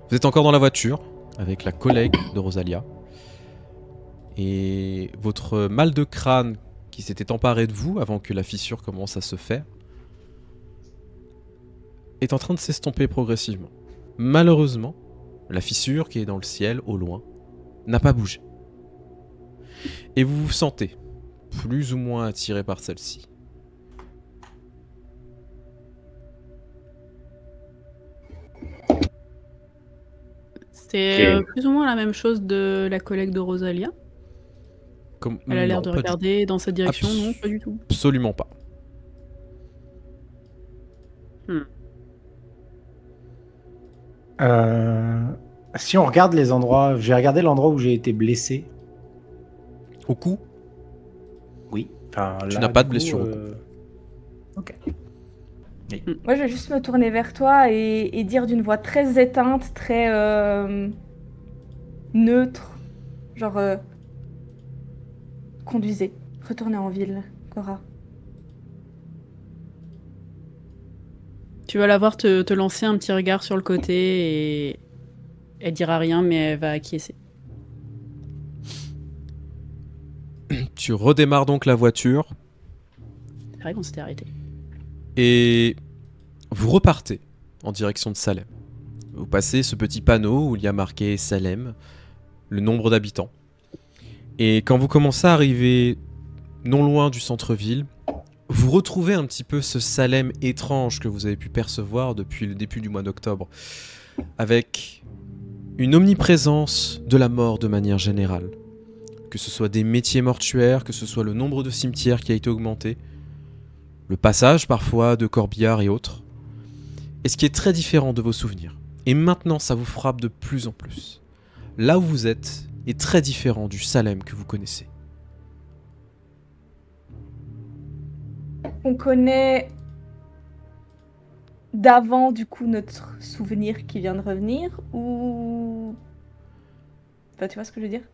Vous êtes encore dans la voiture avec la collègue de Rosalia. Et votre mal de crâne qui s'était emparé de vous avant que la fissure commence à se faire est en train de s'estomper progressivement. Malheureusement, la fissure qui est dans le ciel au loin n'a pas bougé. Et vous vous sentez plus ou moins attiré par celle-ci. C'est Ok. plus ou moins la même chose de la collègue de Rosalia. Comme... Elle a l'air Non, de pas du regarder dans cette direction, Abs- non, pas du tout. Absolument pas. Si on regarde les endroits, j'ai regardé l'endroit où j'ai été blessé. Au cou, Oui. Enfin, tu là, n'as pas du de blessure coup, au cou. Ok. Moi, je vais juste me tourner vers toi et dire d'une voix très éteinte, très neutre, genre conduisez, retournez en ville, Cora. Tu vas la voir te lancer un petit regard sur le côté et elle dira rien, mais elle va acquiescer. Tu redémarres donc la voiture C'est vrai qu'on s'était arrêté. et vous repartez en direction de Salem. Vous passez ce petit panneau où il y a marqué Salem, le nombre d'habitants. Et quand vous commencez à arriver non loin du centre-ville, vous retrouvez un petit peu ce Salem étrange que vous avez pu percevoir depuis le début du mois d'octobre, avec une omniprésence de la mort de manière générale. Que ce soit des métiers mortuaires, que ce soit le nombre de cimetières qui a été augmenté, le passage parfois de corbillards et autres, et ce qui est très différent de vos souvenirs. Et maintenant, ça vous frappe de plus en plus. Là où vous êtes est très différent du Salem que vous connaissez. On connaît d'avant, du coup, notre souvenir qui vient de revenir, ou... Enfin, tu vois ce que je veux dire?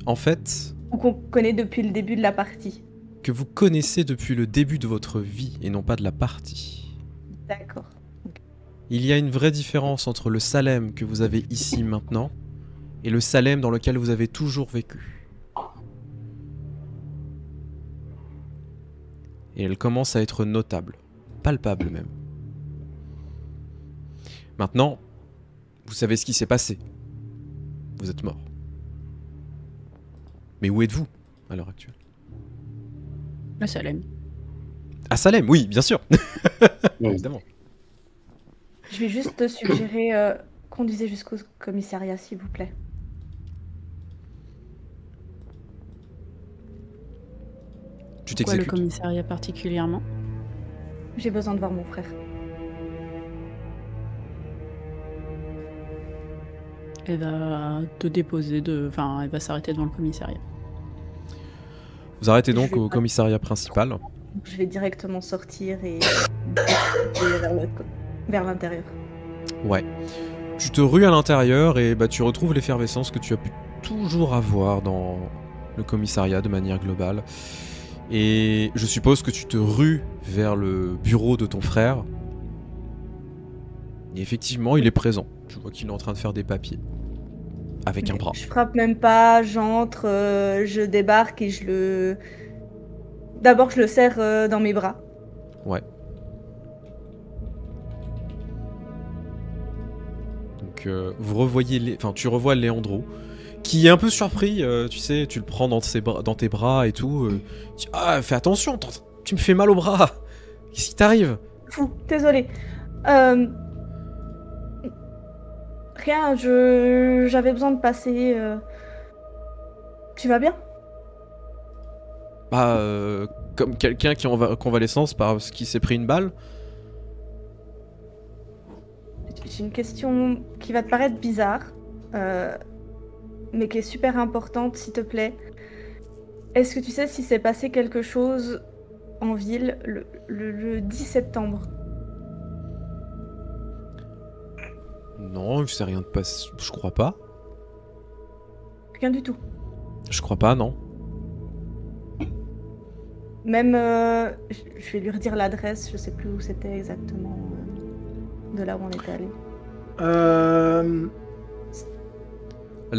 En fait, Ou qu'on connaît depuis le début de la partie. que vous connaissez depuis le début de votre vie et non pas de la partie. D'accord. Il y a une vraie différence entre le Salem que vous avez ici maintenant et le Salem dans lequel vous avez toujours vécu. Et elle commence à être notable, palpable même. Maintenant, vous savez ce qui s'est passé. Vous êtes mort. Mais où êtes-vous à l'heure actuelle? Le Salem. À Salem, oui, bien sûr. Évidemment. Je vais juste te suggérer, conduisez jusqu'au commissariat, s'il vous plaît. Tu Pourquoi le t'exécutes. commissariat particulièrement? J'ai besoin de voir mon frère. Elle va te déposer Enfin, elle va s'arrêter devant le commissariat. Vous arrêtez donc Je vais au pas- commissariat principal. Je vais directement sortir et aller vers l'intérieur. Ouais. Tu te rues à l'intérieur et bah, tu retrouves l'effervescence que tu as pu toujours avoir dans le commissariat de manière globale. Et je suppose que tu te rues vers le bureau de ton frère. Et effectivement, il est présent. Tu vois qu'il est en train de faire des papiers. Avec un bras. Je frappe même pas, j'entre, je débarque et je le... D'abord, je le serre dans mes bras. Ouais. Donc vous revoyez... Enfin, tu revois Leandro, qui est un peu surpris, tu sais, tu le prends dans tes bras et tout. Tu dis, ah, fais attention, tu me fais mal au bras. Qu'est-ce qui t'arrive? Fou, désolé. Rien, j'avais besoin de passer... Tu vas bien? Bah, comme quelqu'un qui est en convalescence parce qu'il s'est pris une balle. J'ai une question qui va te paraître bizarre, mais qui est super importante, s'il te plaît. Est-ce que tu sais s'il s'est passé quelque chose en ville le 10 septembre? Non, il s'est rien de passé. Je crois pas. Rien du tout. Je crois pas, non. Même, je vais lui redire l'adresse, je sais plus où c'était exactement, de là où on était allé. La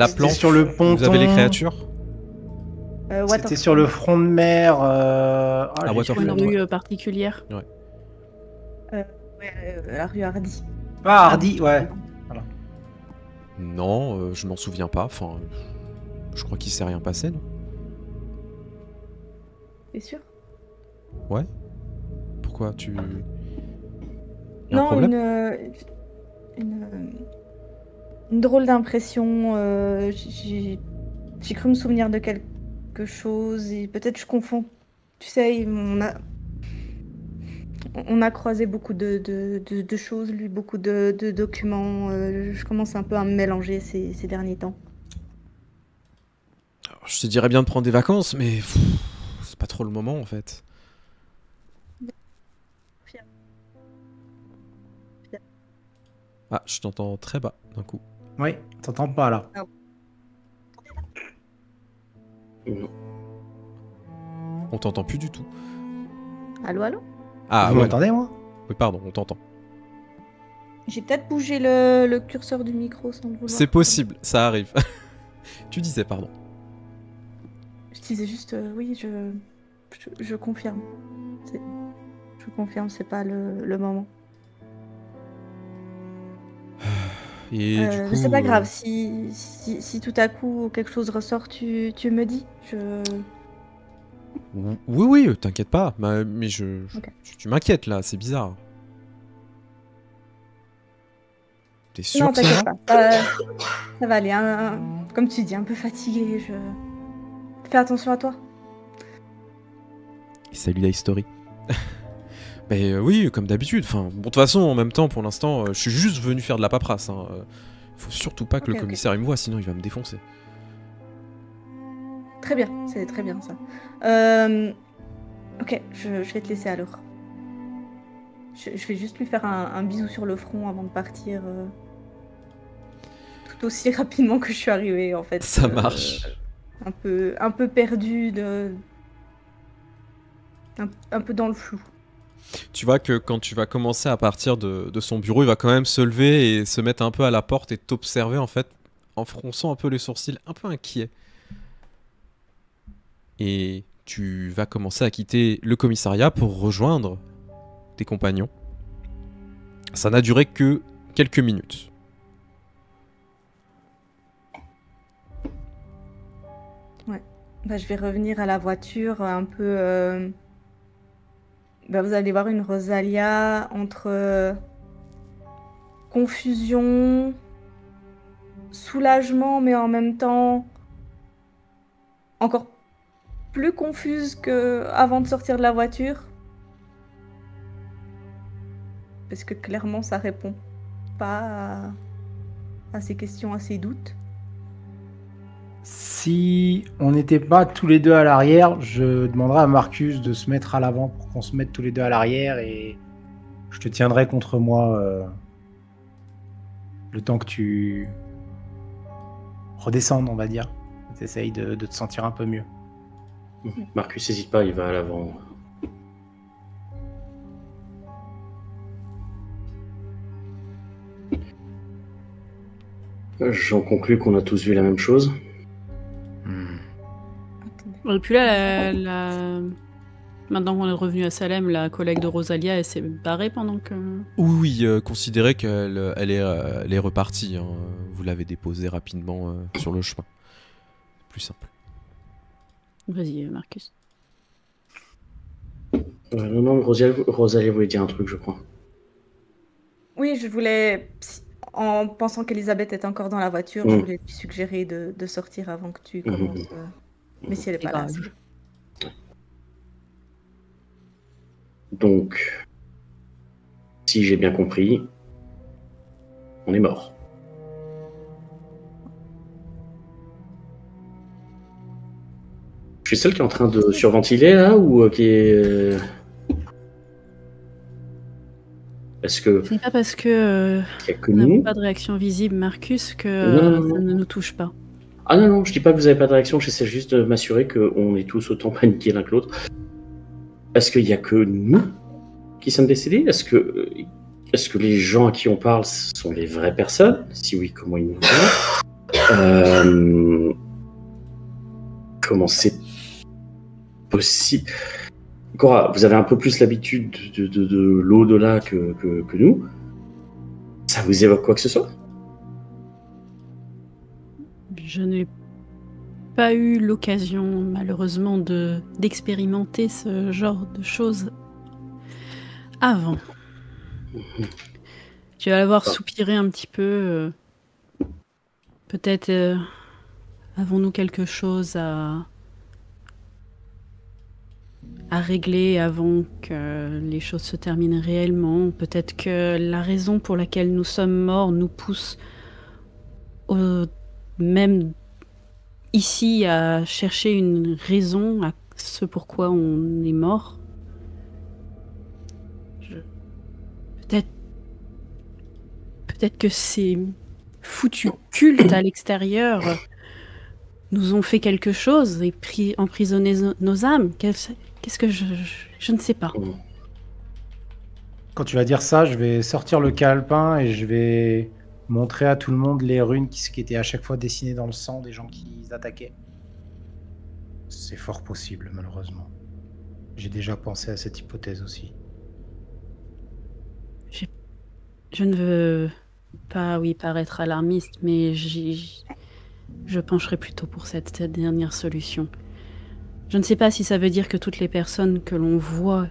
C'était planche, sur le ponton. vous avez les créatures? C'était Waterfall. sur le front de mer. À j'ai Waterfall. Une plus le- rue particulière. La rue Hardy. Ah, Hardy, ouais. Non, je m'en souviens pas. Enfin, je crois qu'il s'est rien passé, non? T'es sûr? Ouais. Pourquoi tu... Y a un Non, problème? une drôle d'impression. J'ai cru me souvenir de quelque chose et peut-être je confonds. Tu sais, on a croisé beaucoup de choses, lu beaucoup de documents. Je commence un peu à me mélanger ces derniers temps. Alors, je te dirais bien de prendre des vacances, mais pff, c'est pas trop le moment en fait. Ah, je t'entends très bas d'un coup. Oui, t'entends pas là. On t'entend plus du tout. Allô, allô? Ah Vous ouais. m'entendez, moi? Oui, pardon, on t'entend. J'ai peut-être bougé le curseur du micro sans le vouloir. C'est possible, ça arrive. Tu disais, pardon. Je disais juste, oui, je confirme. Je confirme, c'est pas le moment. Et du coup, Mais c'est pas grave, si tout à coup quelque chose ressort, tu me dis. Oui, oui, t'inquiète pas. Mais Ok. tu m'inquiètes là, c'est bizarre. T'es sûr Non, que ça t'inquiète va? pas. Ça va aller. Comme tu dis, un peu fatigué. Fais attention à toi. Et salut la history. Mais oui, comme d'habitude. Enfin, bon, de toute façon, en même temps, pour l'instant, je suis juste venu faire de la paperasse. Hein. Faut surtout pas que Ok, le commissaire il me voit, sinon il va me défoncer. Très bien, c'est très bien ça. Ok, je vais te laisser alors. Je vais juste lui faire un bisou sur le front avant de partir. Tout aussi rapidement que je suis arrivée en fait. Ça marche. Un peu perdue, un peu dans le flou. Tu vois que quand tu vas commencer à partir de son bureau, il va quand même se lever et se mettre un peu à la porte et t'observer en fait, en fronçant un peu les sourcils, un peu inquiet. Et tu vas commencer à quitter le commissariat pour rejoindre tes compagnons. Ça n'a duré que quelques minutes. Bah, je vais revenir à la voiture un peu. Bah, vous allez voir une Rosalia entre confusion, soulagement, mais en même temps encore plus confuse que avant de sortir de la voiture. Parce que clairement, ça répond pas à ses questions, à ses doutes. Si on n'était pas tous les deux à l'arrière, je demanderais à Marcus de se mettre à l'avant pour qu'on se mette tous les deux à l'arrière et je te tiendrai contre moi le temps que tu redescendes, on va dire. Tu essayes de te sentir un peu mieux. Marcus, n'hésite pas, il va à l'avant. J'en conclus qu'on a tous vu la même chose. Et puis là, maintenant qu'on est revenu à Salem, la collègue de Rosalia, elle s'est barrée pendant que... Oui, considérez qu'elle elle est repartie. Hein. Vous l'avez déposée rapidement sur le chemin. Plus simple. Vas-y, Marcus. Non, Rosalie voulait dire un truc, je crois. Oui, je voulais, en pensant qu'Elisabeth est encore dans la voiture, je voulais lui suggérer de sortir avant que tu commences. Mais si elle n'est pas là. Donc, si j'ai bien compris, on est mort. Je suis seul qui est en train de surventiler là ou qui est... Est-ce que... Ce n'est pas parce que nous n'avons pas de réaction visible, Marcus, que ça ne nous touche pas. Ah non, je dis pas que vous avez pas de réaction, j'essaie juste de m'assurer qu'on est tous autant paniqués l'un que l'autre. Est-ce qu'il y a que nous qui sommes décédés? Est-ce que Est-ce que les gens à qui on parle sont les vraies personnes? Si oui, comment ils nous voient? Comment c'est possible? Cora, vous avez un peu plus l'habitude de l'au-delà que nous. Ça vous évoque quoi que ce soit? Je n'ai pas eu l'occasion, malheureusement, d'expérimenter ce genre de choses avant. Tu vas l'avoir soupiré un petit peu. Peut-être avons-nous quelque chose à régler avant que les choses se terminent réellement. Peut-être que la raison pour laquelle nous sommes morts nous pousse même ici à chercher une raison à ce pourquoi on est mort. Peut-être que ces foutus cultes à l'extérieur nous ont fait quelque chose et emprisonné nos âmes. Qu'est-ce que je ne sais pas. Quand tu vas dire ça, je vais sortir le calepin et je vais montrer à tout le monde les runes qui étaient à chaque fois dessinées dans le sang des gens qui attaquaient. C'est fort possible, malheureusement. J'ai déjà pensé à cette hypothèse aussi. Je ne veux pas, paraître alarmiste, mais je pencherai plutôt pour cette dernière solution. Je ne sais pas si ça veut dire que toutes les personnes que l'on voit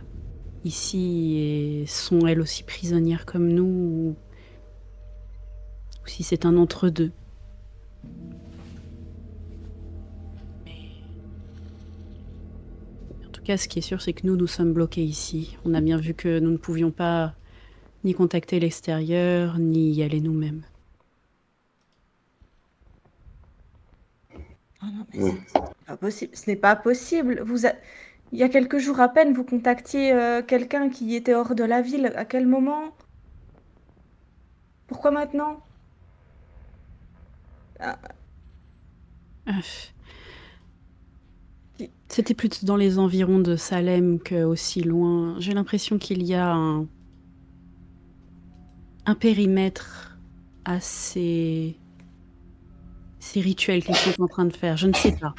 ici sont elles aussi prisonnières comme nous, ou si c'est un entre-deux. En tout cas, ce qui est sûr, c'est que nous sommes bloqués ici. On a bien vu que nous ne pouvions pas ni contacter l'extérieur, ni y aller nous-mêmes. Oh non, mais c'est pas possible. Ce n'est pas possible. Il y a quelques jours à peine, vous contactiez quelqu'un qui était hors de la ville. À quel moment? Pourquoi maintenant? C'était plus dans les environs de Salem qu'aussi loin. J'ai l'impression qu'il y a un périmètre à ces rituels qu'ils sont en train de faire. Je ne sais pas.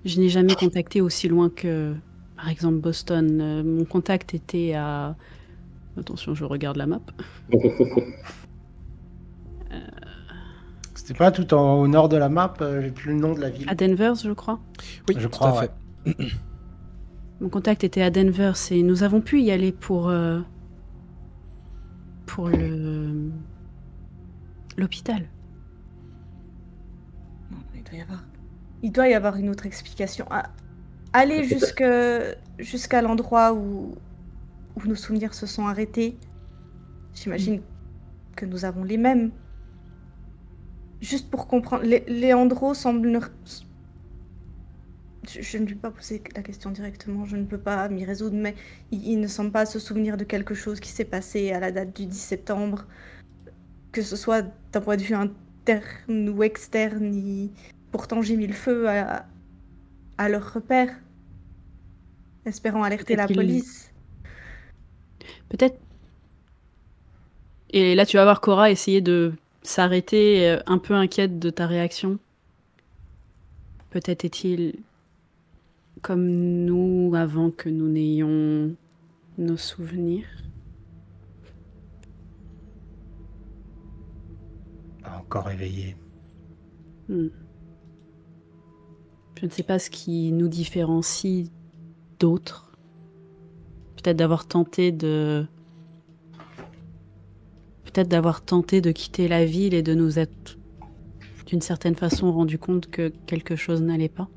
Je n'ai jamais contacté aussi loin que, par exemple, Boston. Mon contact était à... Attention, je regarde la map. C'était pas tout au nord de la map, j'ai plus le nom de la ville. À Denver, je crois. Oui, je tout crois, à fait. ouais. Mon contact était à Denver, et nous avons pu y aller pour l'hôpital. Il doit y avoir une autre explication. Allez jusqu'à l'endroit où nos souvenirs se sont arrêtés. J'imagine que nous avons les mêmes. Juste pour comprendre, Léandro semble... Je ne lui ai pas posé la question directement, je ne peux pas m'y résoudre, mais il ne semble pas se souvenir de quelque chose qui s'est passé à la date du 10 septembre, que ce soit d'un point de vue interne ou externe. Pourtant, j'ai mis le feu à leur repère, espérant alerter la police. Peut-être. Et là, tu vas voir Cora essayer de s'arrêter, un peu inquiète de ta réaction. Peut-être est-il comme nous avant que nous n'ayons nos souvenirs. Encore éveillé. Je ne sais pas ce qui nous différencie d'autres. Peut-être d'avoir tenté de quitter la ville et de nous être d'une certaine façon rendu compte que quelque chose n'allait pas.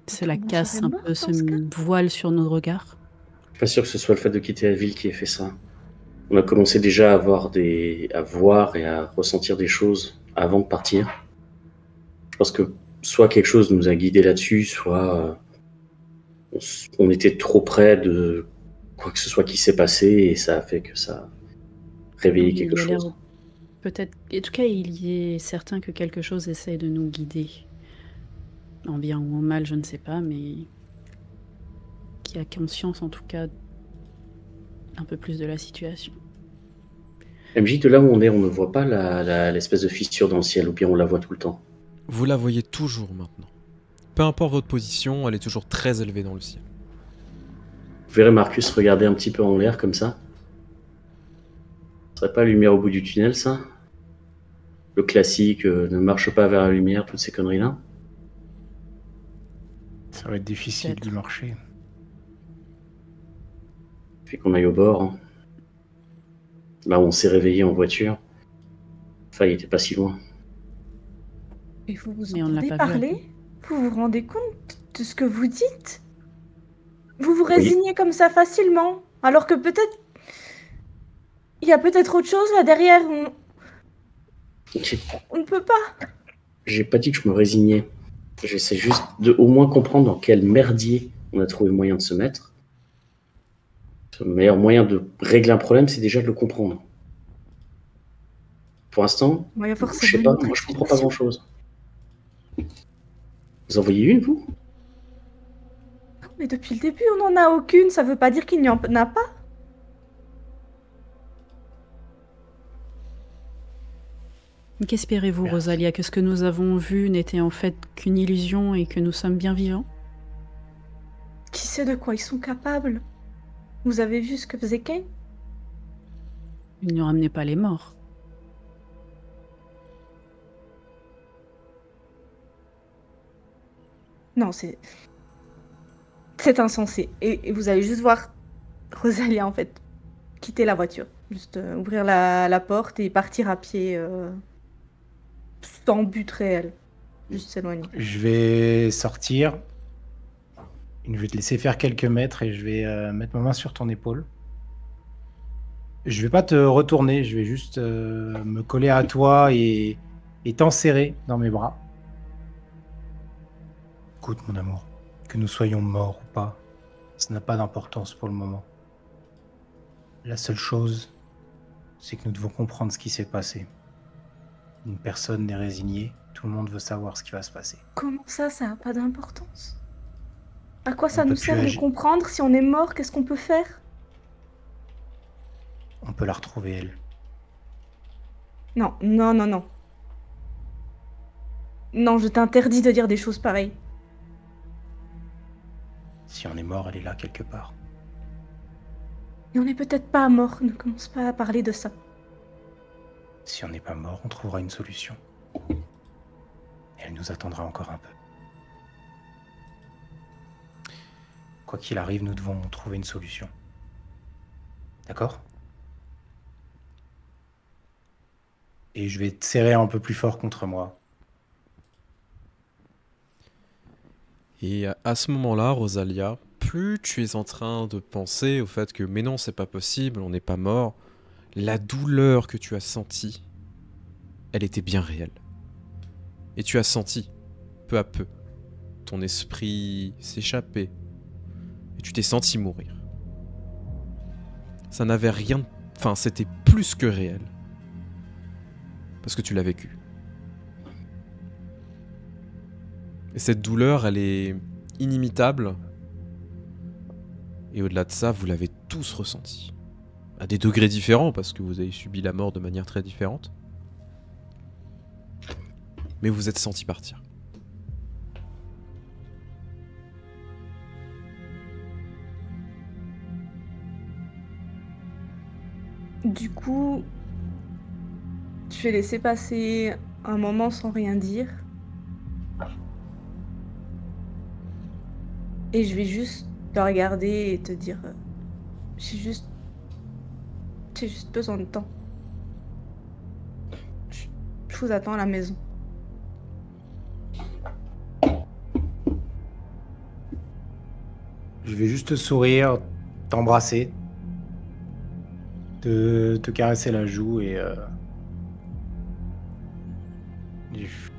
Cela casse un peu ce voile sur nos regards. Je suis pas sûr que ce soit le fait de quitter la ville qui ait fait ça. On a commencé déjà à voir et à ressentir des choses avant de partir. Je pense que soit quelque chose nous a guidés là-dessus, soit on était trop près de quoi que ce soit qui s'est passé et ça a fait que ça a réveillé quelque chose. Peut-être, en tout cas, il est certain que quelque chose essaye de nous guider. En bien ou en mal, je ne sais pas, mais qui a conscience en tout cas un peu plus de la situation. MJ, de là où on est, on ne voit pas l'espèce de fissure dans le ciel, ou bien on la voit tout le temps. Vous la voyez toujours maintenant. Peu importe votre position, elle est toujours très élevée dans le ciel. Vous verrez Marcus regarder un petit peu en l'air comme ça. Ce serait pas la lumière au bout du tunnel, ça? Le classique, ne marche pas vers la lumière, toutes ces conneries-là. Ça va être difficile Peut-être. d'y marcher. Puis qu'on aille au bord. Hein. Là où on s'est réveillé en voiture. Enfin, il était pas si loin. Et vous vous Mais on ne l'a entendez pas vu, parler? Vous vous rendez compte de ce que vous dites? Vous vous Oui. résignez comme ça facilement, alors que peut-être... Il y a peut-être autre chose là derrière, on ne peut pas. J'ai pas dit que je me résignais. J'essaie juste de au moins comprendre dans quel merdier on a trouvé le moyen de se mettre. Le meilleur moyen de régler un problème, c'est déjà de le comprendre. Pour l'instant, Il y a je forcément sais pas, une moi je comprends pas explication. grand-chose. Vous en voyez une, vous? Mais depuis le début, on n'en a aucune, ça veut pas dire qu'il n'y en a pas. Qu'espérez-vous, Merci. Rosalia, que ce que nous avons vu n'était en fait qu'une illusion et que nous sommes bien vivants? Qui sait de quoi ils sont capables? Vous avez vu ce que faisait Kay? Il ne ramenait pas les morts. Non, c'est insensé. Et vous allez juste voir Rosalia, en fait, quitter la voiture. Juste ouvrir la porte et partir à pied sans but réel. Juste s'éloigner. Je vais sortir. Je vais te laisser faire quelques mètres et je vais mettre ma main sur ton épaule. Je vais pas te retourner, je vais juste me coller à toi et t'enserrer dans mes bras. Écoute, mon amour, que nous soyons morts ou pas, ça n'a pas d'importance pour le moment. La seule chose, c'est que nous devons comprendre ce qui s'est passé. Une personne n'est résignée, tout le monde veut savoir ce qui va se passer. Comment ça n'a pas d'importance? À quoi ça On peut nous plus sert de agir. comprendre si on est mort? Qu'est-ce qu'on peut faire? On peut la retrouver, elle. Non, non, non, non. Non, je t'interdis de dire des choses pareilles. Si on est mort, elle est là quelque part. Et on n'est peut-être pas mort, ne commence pas à parler de ça. Si on n'est pas mort, on trouvera une solution. Et elle nous attendra encore un peu. Quoi qu'il arrive, nous devons trouver une solution. D'accord? Et je vais te serrer un peu plus fort contre moi. Et à ce moment-là, Rosalia, plus tu es en train de penser au fait que mais non, c'est pas possible, on n'est pas mort, la douleur que tu as sentie, elle était bien réelle. Et tu as senti, peu à peu, ton esprit s'échapper. Et tu t'es senti mourir. Ça n'avait rien... Enfin, c'était plus que réel. Parce que tu l'as vécu. Et cette douleur, elle est inimitable. Et au-delà de ça, vous l'avez tous ressenti. À des degrés différents, parce que vous avez subi la mort de manière très différente. Mais vous êtes senti partir. Du coup, je vais laisser passer un moment sans rien dire. Et je vais juste te regarder et te dire... J'ai juste besoin de temps. Je vous attends à la maison. Je vais juste te sourire, t'embrasser, te caresser la joue et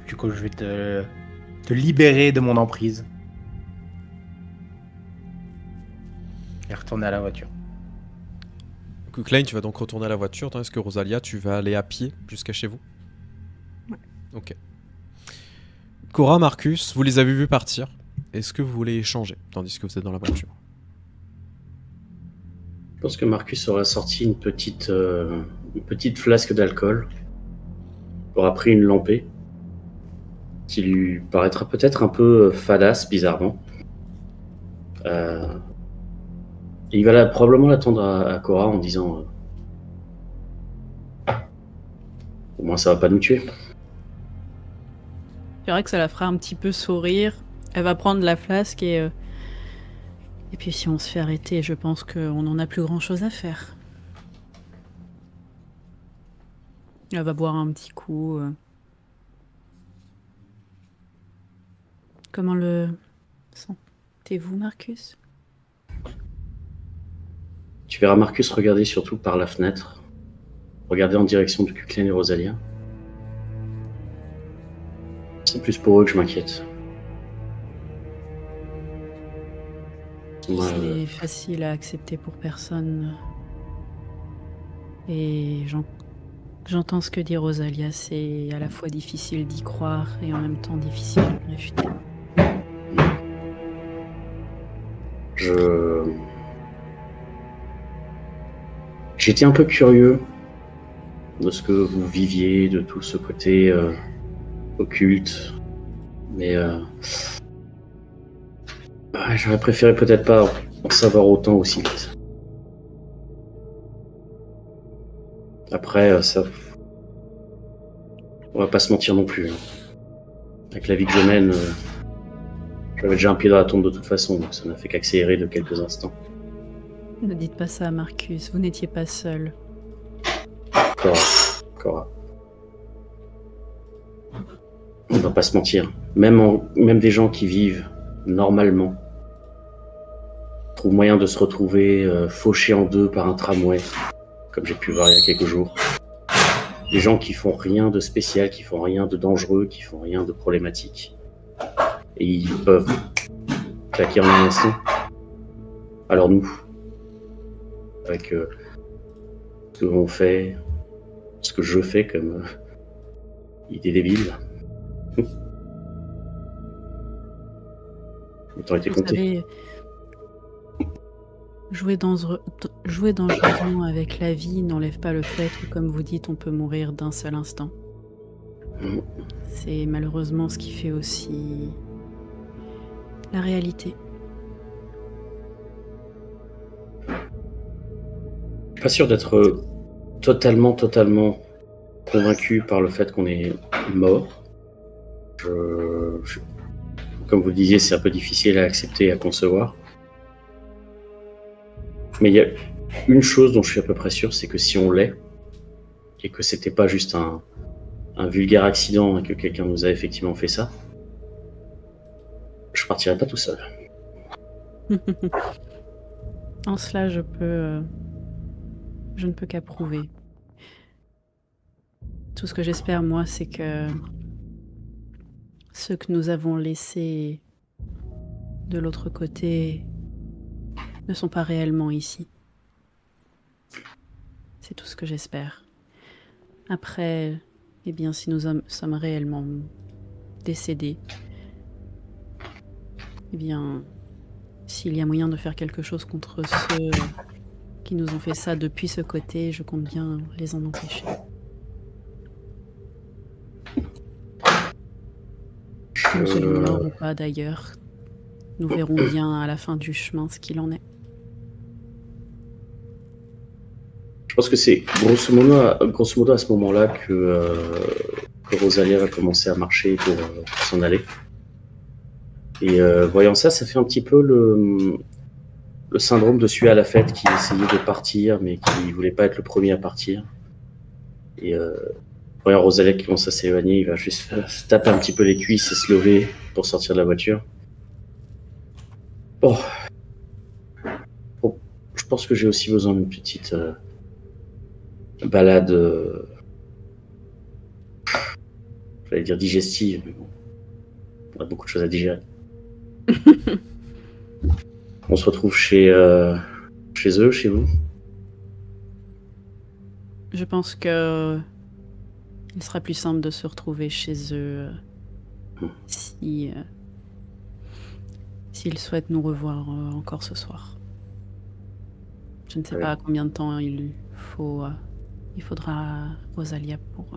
du coup je vais te libérer de mon emprise et retourner à la voiture. Klein, tu vas donc retourner à la voiture, tandis que Rosalia, tu vas aller à pied jusqu'à chez vous. Ouais. Ok. Cora, Marcus, vous les avez vus partir. Est-ce que vous voulez échanger, tandis que vous êtes dans la voiture? pense que Marcus aura sorti une petite flasque d'alcool, aura pris une lampée, qui lui paraîtra peut-être un peu fadasse, bizarrement. Et il va probablement l'attendre à Cora en disant au moins ça va pas nous tuer. C'est vrai que ça la fera un petit peu sourire. Elle va prendre la flasque et puis si on se fait arrêter, je pense qu'on n'en a plus grand chose à faire. Elle va boire un petit coup. Comment le sentez-vous, Marcus? Tu verras Marcus regarder surtout par la fenêtre, regarder en direction de Cuclène et Rosalia. C'est plus pour eux que je m'inquiète. C'est facile à accepter pour personne. Et j'entends ce que dit Rosalia, c'est à la fois difficile d'y croire et en même temps difficile de le réfuter. J'étais un peu curieux de ce que vous viviez, de tout ce côté occulte, mais j'aurais préféré peut-être pas en savoir autant aussi vite. Après, ça, on va pas se mentir non plus. Hein. Avec la vie que je mène, j'avais déjà un pied dans la tombe de toute façon, donc ça n'a fait qu'accélérer de quelques instants. Ne dites pas ça, Marcus, vous n'étiez pas seul. Cora. On va pas se mentir. Même des gens qui vivent normalement trouvent moyen de se retrouver fauchés en deux par un tramway, comme j'ai pu voir il y a quelques jours. Des gens qui font rien de spécial, qui font rien de dangereux, qui font rien de problématique. Et ils peuvent claquer en un instant. Alors nous, avec ce que l'on fait, ce que je fais comme idée débile. Le temps était Vous compté. savez, jouer dangereusement avec la vie n'enlève pas le fait que, comme vous dites, on peut mourir d'un seul instant. C'est malheureusement ce qui fait aussi la réalité. Je suis pas sûr d'être totalement convaincu par le fait qu'on est mort. Comme vous le disiez, c'est un peu difficile à accepter et à concevoir. Mais il y a une chose dont je suis à peu près sûr, c'est que si on l'est, et que c'était pas juste un vulgaire accident et que quelqu'un nous a effectivement fait ça, je partirai pas tout seul. En cela, je ne peux qu'approuver. Tout ce que j'espère, moi, c'est que ceux que nous avons laissés de l'autre côté ne sont pas réellement ici. C'est tout ce que j'espère. Après, eh bien, si nous sommes réellement décédés, eh bien, s'il y a moyen de faire quelque chose contre ceux qui nous ont fait ça depuis ce côté, je compte bien les en empêcher. Nous soyons morts ou pas d'ailleurs, nous verrons bien à la fin du chemin ce qu'il en est. Je pense que c'est grosso modo à ce moment-là que Rosalia va commencer à marcher pour s'en aller. Et voyant ça, ça fait un petit peu le syndrome de celui à la fête qui essayait de partir, mais qui voulait pas être le premier à partir. Et voyant Rosalia qui commence à s'éloigner, il va juste se taper un petit peu les cuisses et se lever pour sortir de la voiture. Bon, je pense que j'ai aussi besoin d'une petite balade, j'allais dire digestive, mais bon, on a beaucoup de choses à digérer. On se retrouve chez eux, chez vous? Je pense que il sera plus simple de se retrouver chez eux s'ils souhaitent nous revoir encore ce soir. Je ne sais pas combien de temps il faudra Rosalia pour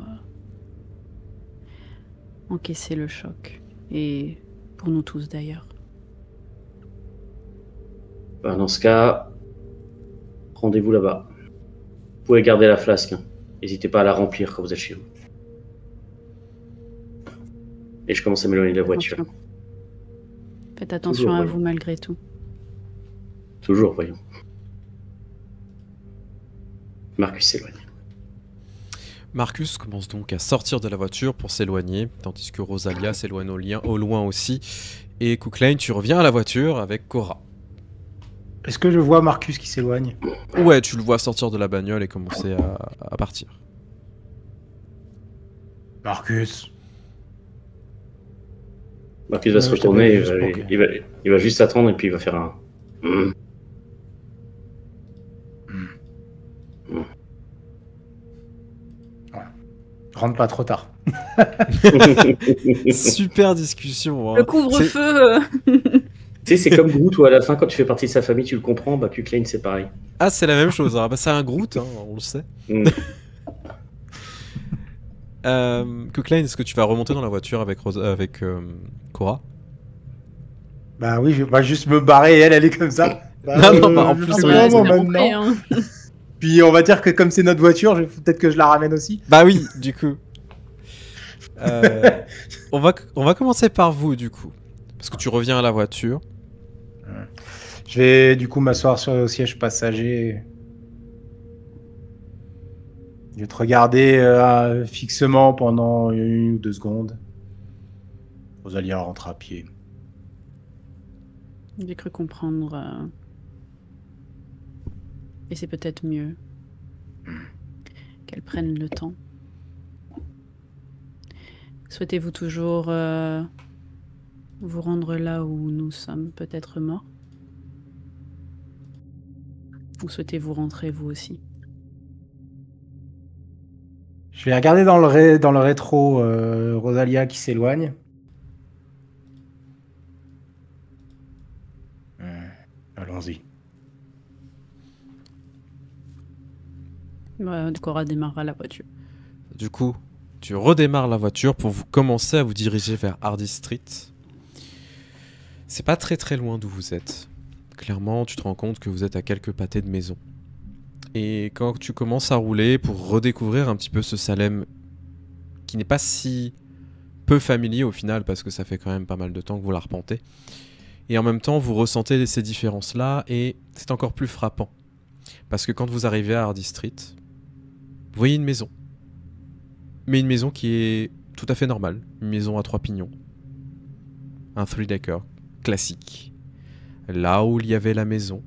encaisser le choc. Et pour nous tous d'ailleurs. Bah, dans ce cas, rendez-vous là-bas. Vous pouvez garder la flasque. Hein. N'hésitez pas à la remplir quand vous êtes chez vous. Et je commence à m'éloigner de la voiture. Attention. Faites attention Toujours, à oui. vous malgré tout. Toujours, voyons. Marcus s'éloigne. Marcus commence donc à sortir de la voiture pour s'éloigner, tandis que Rosalia s'éloigne au loin aussi. Et Cooklane, tu reviens à la voiture avec Cora. Est-ce que je vois Marcus qui s'éloigne? Ouais, tu le vois sortir de la bagnole et commencer à partir. Marcus. Marcus va se je retourner, t'appelle juste pour il va juste attendre et puis il va faire un... Rentre pas trop tard. Super discussion. Hein. Le couvre-feu Tu sais, c'est comme Groot où à la fin, quand tu fais partie de sa famille, tu le comprends. Bah, Cooklane, c'est pareil. Ah, c'est la même chose. Hein. Bah, c'est un Groot, hein, on le sait. Cooklane, est-ce que tu vas remonter dans la voiture avec Cora? Bah oui, je vais pas juste me barrer et elle est comme ça. Bah, Non, bah, en plus, je fais oui. comment, c'est maintenant rentré, hein. Puis on va dire que comme c'est notre voiture, peut-être que je la ramène aussi. Bah oui, du coup. On va commencer par vous, du coup. Parce que tu reviens à la voiture. Je vais du coup m'asseoir sur le siège passager. Je vais te regarder fixement pendant 1 ou 2 secondes. Rosalia rentre à pied. J'ai cru comprendre. Et c'est peut-être mieux qu'elle prenne le temps. Souhaitez-vous toujours vous rendre là où nous sommes peut-être morts? Ou souhaitez-vous rentrer vous aussi? Je vais regarder dans le rétro Rosalia qui s'éloigne. Allons-y. Cora démarrera la voiture. Du coup, tu redémarres la voiture pour vous commencer à vous diriger vers Hardy Street. C'est pas très très loin d'où vous êtes. Clairement, tu te rends compte que vous êtes à quelques pâtés de maison. Et quand tu commences à rouler pour redécouvrir un petit peu ce Salem qui n'est pas si peu familier au final parce que ça fait quand même pas mal de temps que vous l'arpentez. Et en même temps, vous ressentez ces différences-là et c'est encore plus frappant. Parce que quand vous arrivez à Hardy Street, vous voyez une maison. Mais une maison qui est tout à fait normale. Une maison à 3 pignons. Un 3-decker classique. Là où il y avait la maison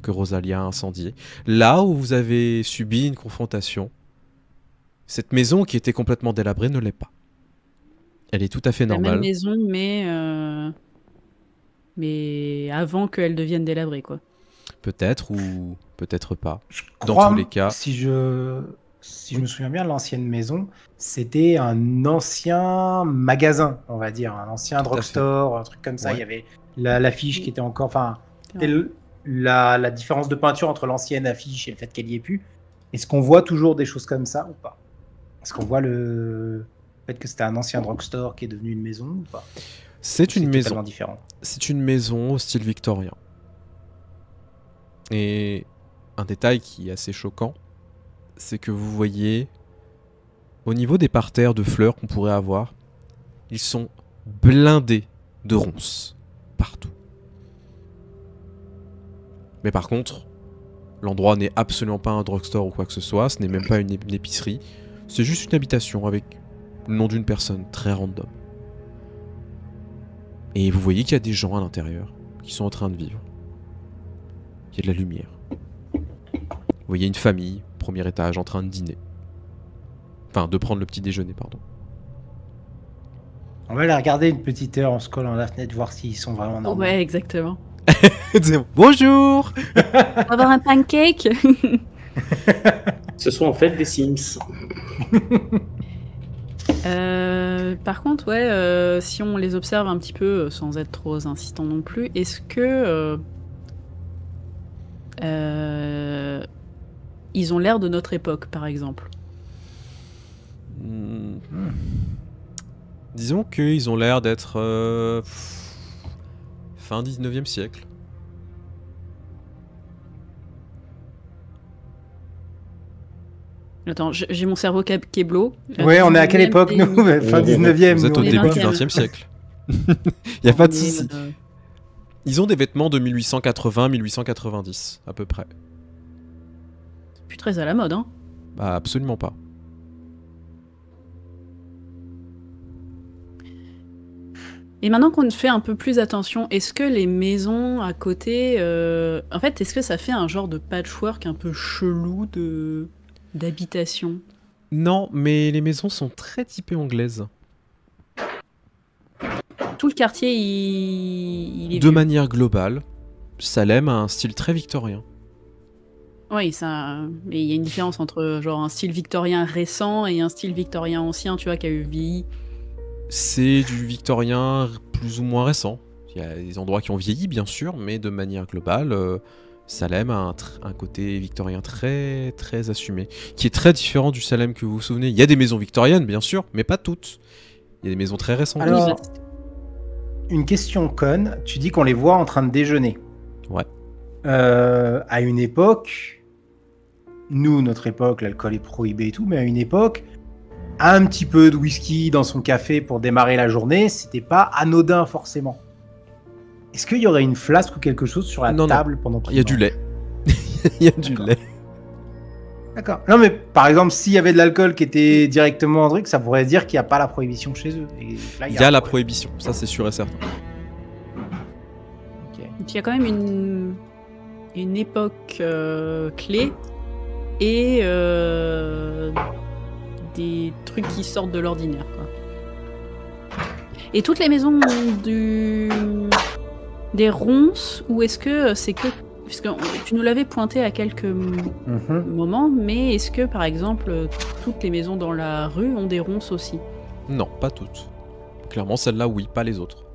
que Rosalia a incendiée. Là où vous avez subi une confrontation. Cette maison qui était complètement délabrée ne l'est pas. Elle est tout à fait La normale. même maison, mais avant qu'elle devienne délabrée, quoi. Peut-être ou peut-être pas. Je Dans crois, tous les cas. si je me souviens bien, l'ancienne maison, c'était un ancien magasin, on va dire, un ancien Tout à drugstore, un truc comme ça. Ouais. Il y avait l'affiche qui était encore... Enfin, Ouais. c'était la différence de peinture entre l'ancienne affiche et le fait qu'elle y ait plus. Est-ce qu'on voit toujours des choses comme ça ou pas? Est-ce qu'on voit le fait que c'était un ancien drugstore qui est devenu une maison ou pas? C'est une maison. Totalement différent. C'est une maison au style victorien. Et un détail qui est assez choquant, c'est que vous voyez, au niveau des parterres de fleurs qu'on pourrait avoir, ils sont blindés de ronces partout. Mais par contre, l'endroit n'est absolument pas un drugstore ou quoi que ce soit, ce n'est même pas une épicerie, c'est juste une habitation avec le nom d'une personne très random. Et vous voyez qu'il y a des gens à l'intérieur qui sont en train de vivre. Il y a de la lumière. Vous voyez une famille, premier étage, en train de dîner. Enfin, de prendre le petit déjeuner, pardon. On va aller regarder une petite heure en se collant à la fenêtre, voir s'ils sont vraiment normaux. Ouais, exactement. Bonjour. On va avoir un pancake. Ce sont en fait des Sims. Par contre, ouais, si on les observe un petit peu, sans être trop insistant non plus, est-ce que ils ont l'air de notre époque, par exemple. Disons qu'ils ont l'air d'être fin 19e siècle. Attends, j'ai mon cerveau qui est blow. Ouais, on est à quelle époque, nous? Fin 19e. Vous êtes au nous, on est début pas- du 20e siècle. Il n'y a pas de souci. Ils ont des vêtements de 1880-1890, à peu près. Plus très à la mode, hein. Bah, absolument pas. Et maintenant qu'on fait un peu plus attention, est-ce que les maisons à côté... En fait, est-ce que ça fait un genre de patchwork un peu chelou d'habitation? Non, mais les maisons sont très typées anglaises. Tout le quartier, il est De vieux. manière globale, Salem a un style très victorien. Oui, ça... Mais il y a une différence entre genre un style victorien récent et un style victorien ancien, tu vois, qui a eu vieilli. C'est du victorien plus ou moins récent. Il y a des endroits qui ont vieilli, bien sûr, mais de manière globale, Salem a un côté victorien très très assumé, qui est très différent du Salem que vous vous souvenez. Il y a des maisons victoriennes, bien sûr, mais pas toutes. Il y a des maisons très récentes. Alors, une question conne. Tu dis qu'on les voit en train de déjeuner. Ouais. À une époque, nous, notre époque, l'alcool est prohibé et tout, mais à une époque, un petit peu de whisky dans son café pour démarrer la journée, c'était pas anodin forcément. Est-ce qu'il y aurait une flasque ou quelque chose sur la Non, non. table pendant qu'il Il y a du mange lait. Il y a du D'accord. lait. D'accord. Non, mais par exemple, s'il y avait de l'alcool qui était directement en truc, ça pourrait dire qu'il n'y a pas la prohibition chez eux. Et là, Il y a un la problème. prohibition, ça c'est sûr et certain. Ok. Donc, il y a quand même une époque clé et des trucs qui sortent de l'ordinaire, quoi. Et toutes les maisons ont des ronces, ou est-ce que c'est que... Puisque tu nous l'avais pointé à quelques Mhm. moments, mais est-ce que, par exemple, toutes les maisons dans la rue ont des ronces aussi? Non, pas toutes. Clairement, celle-là, oui, pas les autres.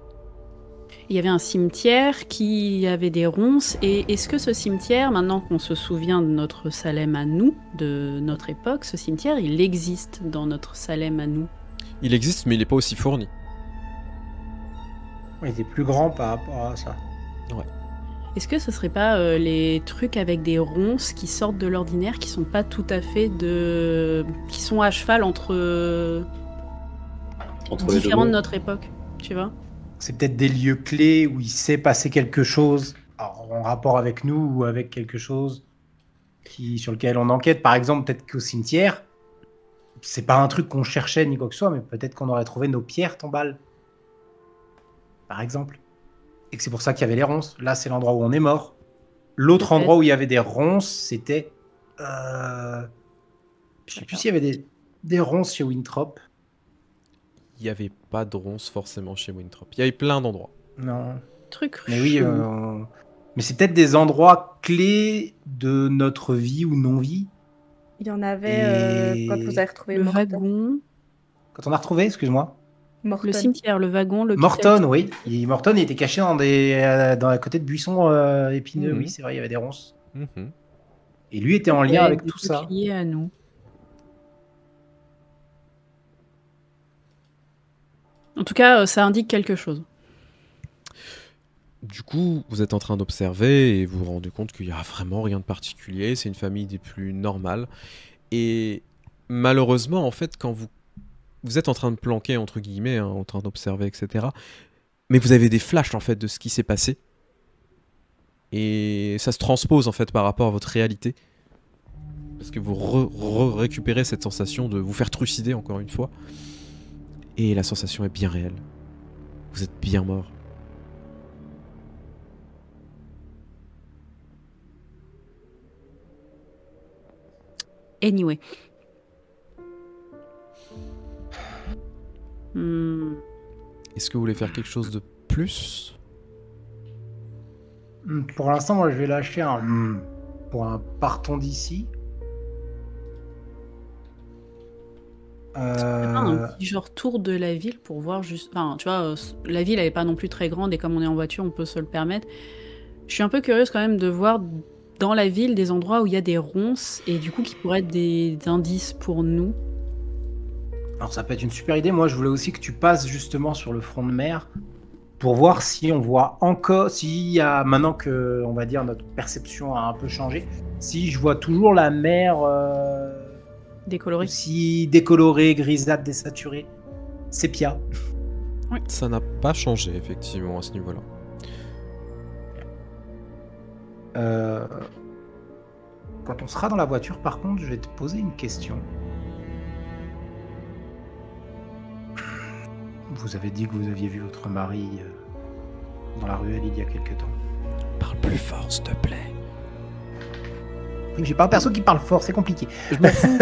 Il y avait un cimetière qui avait des ronces, et est-ce que ce cimetière, maintenant qu'on se souvient de notre Salem à nous, de notre époque, ce cimetière, il existe dans notre Salem à nous? Il existe, mais il n'est pas aussi fourni. Il était plus grand par rapport à ça. Est-ce que ce serait pas les trucs avec des ronces qui sortent de l'ordinaire, qui sont pas tout à fait qui sont à cheval entre Entre les deux différents de mondes. notre époque, tu vois? C'est peut-être des lieux clés où il s'est passé quelque chose alors, en rapport avec nous ou avec quelque chose sur lequel on enquête. Par exemple, peut-être qu'au cimetière, c'est pas un truc qu'on cherchait ni quoi que ce soit, mais peut-être qu'on aurait trouvé nos pierres tombales. Par exemple. Et que c'est pour ça qu'il y avait les ronces. Là, c'est l'endroit où on est mort. L'autre Peut-être. endroit où il y avait des ronces, c'était... Je sais plus s'il y avait des ronces chez Winthrop. Il n'y avait pas de ronces forcément chez Winthrop. Il y avait plein d'endroits. Non. Truc Mais oui, chelou. mais c'est peut-être des endroits clés de notre vie ou non-vie. Il y en avait Et- quand vous avez retrouvé Le Morton. wagon, Quand on a retrouvé, excuse-moi. Morton. le cimetière, le wagon, le Morton, oui. Morton, il était caché dans à côté de buissons épineux. Mhm. Oui, c'est vrai, il y avait des ronces. Mhm. Et lui était en lien avec tout ça. Lié à nous. En tout cas, ça indique quelque chose. Du coup, vous êtes en train d'observer et vous vous rendez compte qu'il n'y a vraiment rien de particulier. C'est une famille des plus normales. Et malheureusement, en fait, quand vous êtes en train de planquer, entre guillemets, hein, en train d'observer, etc. Mais vous avez des flashs, en fait, de ce qui s'est passé. Et ça se transpose, en fait, par rapport à votre réalité. Parce que vous récupérez cette sensation de vous faire trucider, encore une fois. Et la sensation est bien réelle. Vous êtes bien mort. Anyway. Hmm. Est-ce que vous voulez faire quelque chose de plus? Pour l'instant, moi, je vais lâcher un... Pour un partons d'ici. Un petit genre tour de la ville pour voir juste... Enfin, tu vois, la ville, elle est pas non plus très grande et comme on est en voiture, on peut se le permettre. Je suis un peu curieuse quand même de voir dans la ville des endroits où il y a des ronces et du coup qui pourraient être des indices pour nous? Alors ça peut être une super idée. Moi, je voulais aussi que tu passes justement sur le front de mer pour voir si on voit encore, s'il y a, maintenant que, on va dire, notre perception a un peu changé, si je vois toujours la mer Décolorés? aussi décolorée, grisâtre, désaturée, sépia. Ça n'a pas changé, effectivement, à ce niveau-là. Quand on sera dans la voiture, par contre, je vais te poser une question. Vous avez dit que vous aviez vu votre mari dans la ruelle il y a quelque temps. Parle plus fort, s'il te plaît. Oui, j'ai pas un perso qui parle fort, c'est compliqué. Je m'en fous.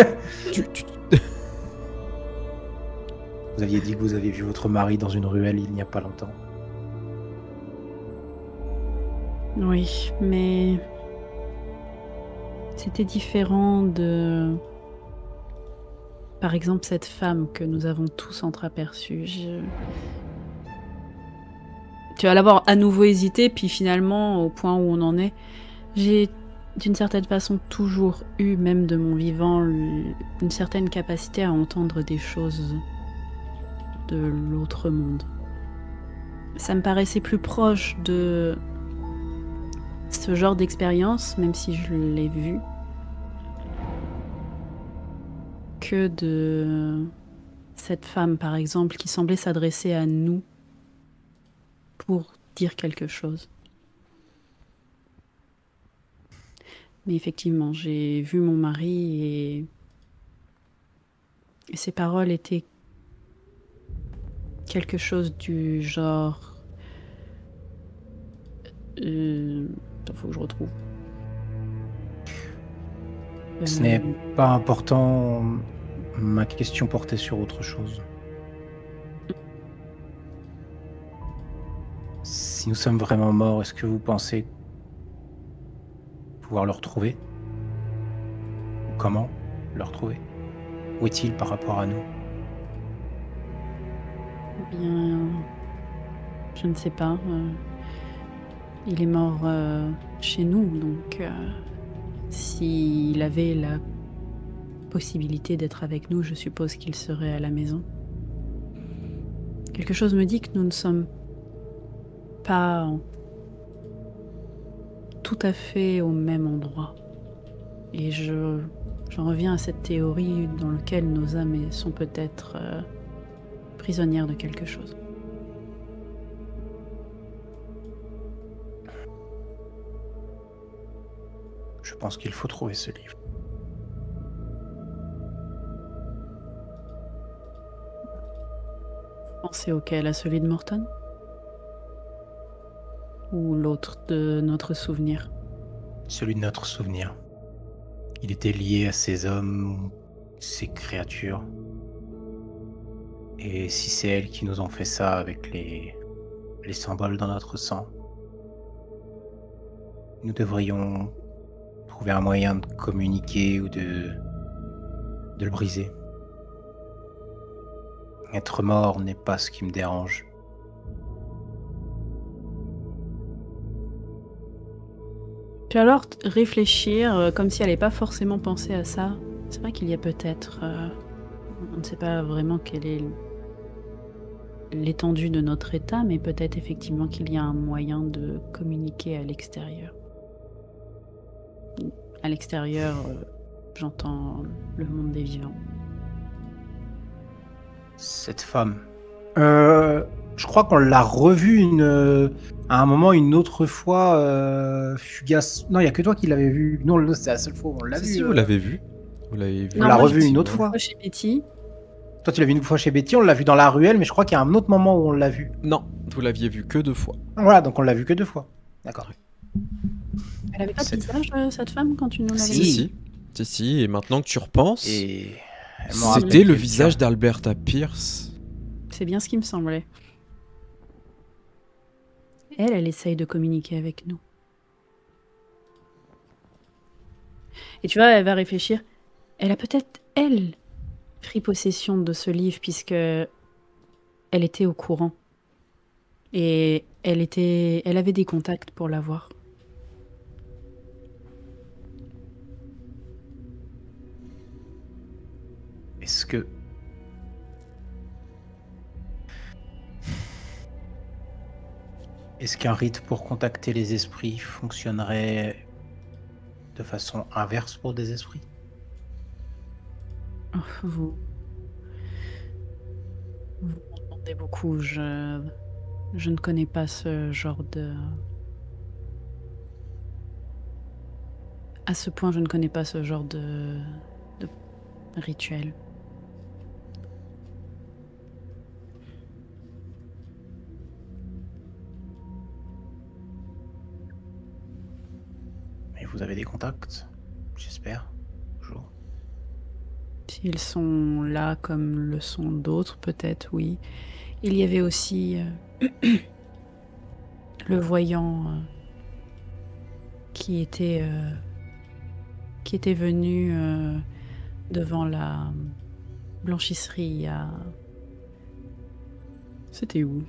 Vous aviez dit que vous avez vu votre mari dans une ruelle il n'y a pas longtemps. Oui, mais c'était différent de, par exemple, cette femme que nous avons tous entreaperçue. Tu vas l'avoir à nouveau hésité, puis finalement, au point où on en est, j'ai d'une certaine façon toujours eu, même de mon vivant, une certaine capacité à entendre des choses de l'autre monde. Ça me paraissait plus proche de ce genre d'expérience, même si je l'ai vu, que de cette femme, par exemple, qui semblait s'adresser à nous pour dire quelque chose. Mais effectivement, j'ai vu mon mari et ses paroles étaient quelque chose du genre... faut que je retrouve. Ce n'est pas important. Ma question portait sur autre chose. Si nous sommes vraiment morts, est-ce que vous pensez pouvoir le retrouver? Comment le retrouver? Où est-il par rapport à nous? Bien, je ne sais pas. Il est mort chez nous, donc s'il avait la possibilité d'être avec nous, je suppose qu'il serait à la maison. Quelque chose me dit que nous ne sommes pas tout à fait au même endroit. Et j'en reviens à cette théorie dans laquelle nos âmes sont peut-être prisonnières de quelque chose. Je pense qu'il faut trouver ce livre. Pensez auquel? À celui de Morton? Ou l'autre de notre souvenir? Celui de notre souvenir. Il était lié à ces hommes, ces créatures. Et si c'est elles qui nous ont fait ça avec les symboles dans notre sang, nous devrions trouver un moyen de communiquer ou de le briser. Être mort n'est pas ce qui me dérange. Puis alors réfléchir comme si elle n'avait pas forcément pensé à ça. C'est vrai qu'il y a peut-être... on ne sait pas vraiment quelle est l'étendue de notre état, mais peut-être effectivement qu'il y a un moyen de communiquer à l'extérieur. À l'extérieur, j'entends le monde des vivants. Cette femme. Je crois qu'on l'a revue à un moment, une autre fois, fugace. Non, il n'y a que toi qui l'avais vue. Non, c'est la seule fois où on l'a vue. Si, vous l'avez vu. Vous l'avez vu. On l'a revue une autre Une fois. fois chez Betty. Toi, tu l'as vu une fois chez Betty, on l'a vu dans la ruelle, mais je crois qu'il y a un autre moment où on l'a vue. Non, vous l'aviez vu que 2 fois. Voilà, donc on l'a vue que 2 fois. D'accord. Elle avait pas de Cette visage, cette femme, quand tu nous l'avais Si. dit? Si, et maintenant que tu repenses, Et elle m'en rappelait c'était le quelqu'un. visage d'Alberta Pierce. C'est bien ce qui me semblait. Elle essaye de communiquer avec nous. Et tu vois, elle va réfléchir. Elle a peut-être, elle, pris possession de ce livre puisque elle était au courant. Et elle avait des contacts pour l'avoir. Est-ce que... Est-ce qu'un rite pour contacter les esprits fonctionnerait de façon inverse pour des esprits? Vous m'en demandez beaucoup. Je ne connais pas ce genre de... À ce point, je ne connais pas ce genre de rituel. Et vous avez des contacts, j'espère, toujours. S'ils sont là comme le sont d'autres, peut-être, oui. Il y avait aussi le voyant qui était venu devant la blanchisserie à... C'était où?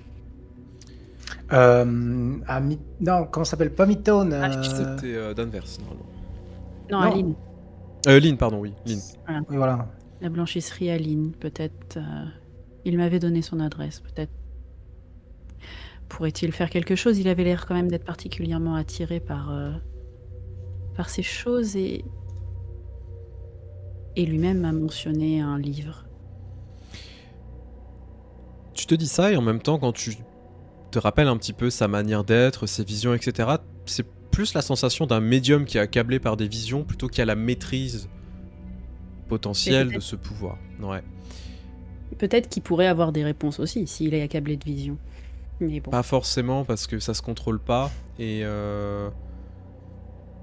Non, comment ça s'appelle? Pas Midtown. C'était Danvers, normalement. Non, Non. à Lynn. Lynn, pardon, oui. Lynn. Oui, voilà. La blanchisserie à Lynn, peut-être. Il m'avait donné son adresse, peut-être. Pourrait-il faire quelque chose? Il avait l'air quand même d'être particulièrement attiré par ces choses et lui-même a mentionné un livre. Tu te dis ça et en même temps, quand tu te rappelles un petit peu sa manière d'être, ses visions, etc., c'est plus la sensation d'un médium qui est accablé par des visions plutôt qu'il y a la maîtrise potentielle de ce pouvoir. Ouais. Peut-être qu'il pourrait avoir des réponses aussi, s'il est accablé de visions. Mais bon. Pas forcément, parce que ça se contrôle pas, et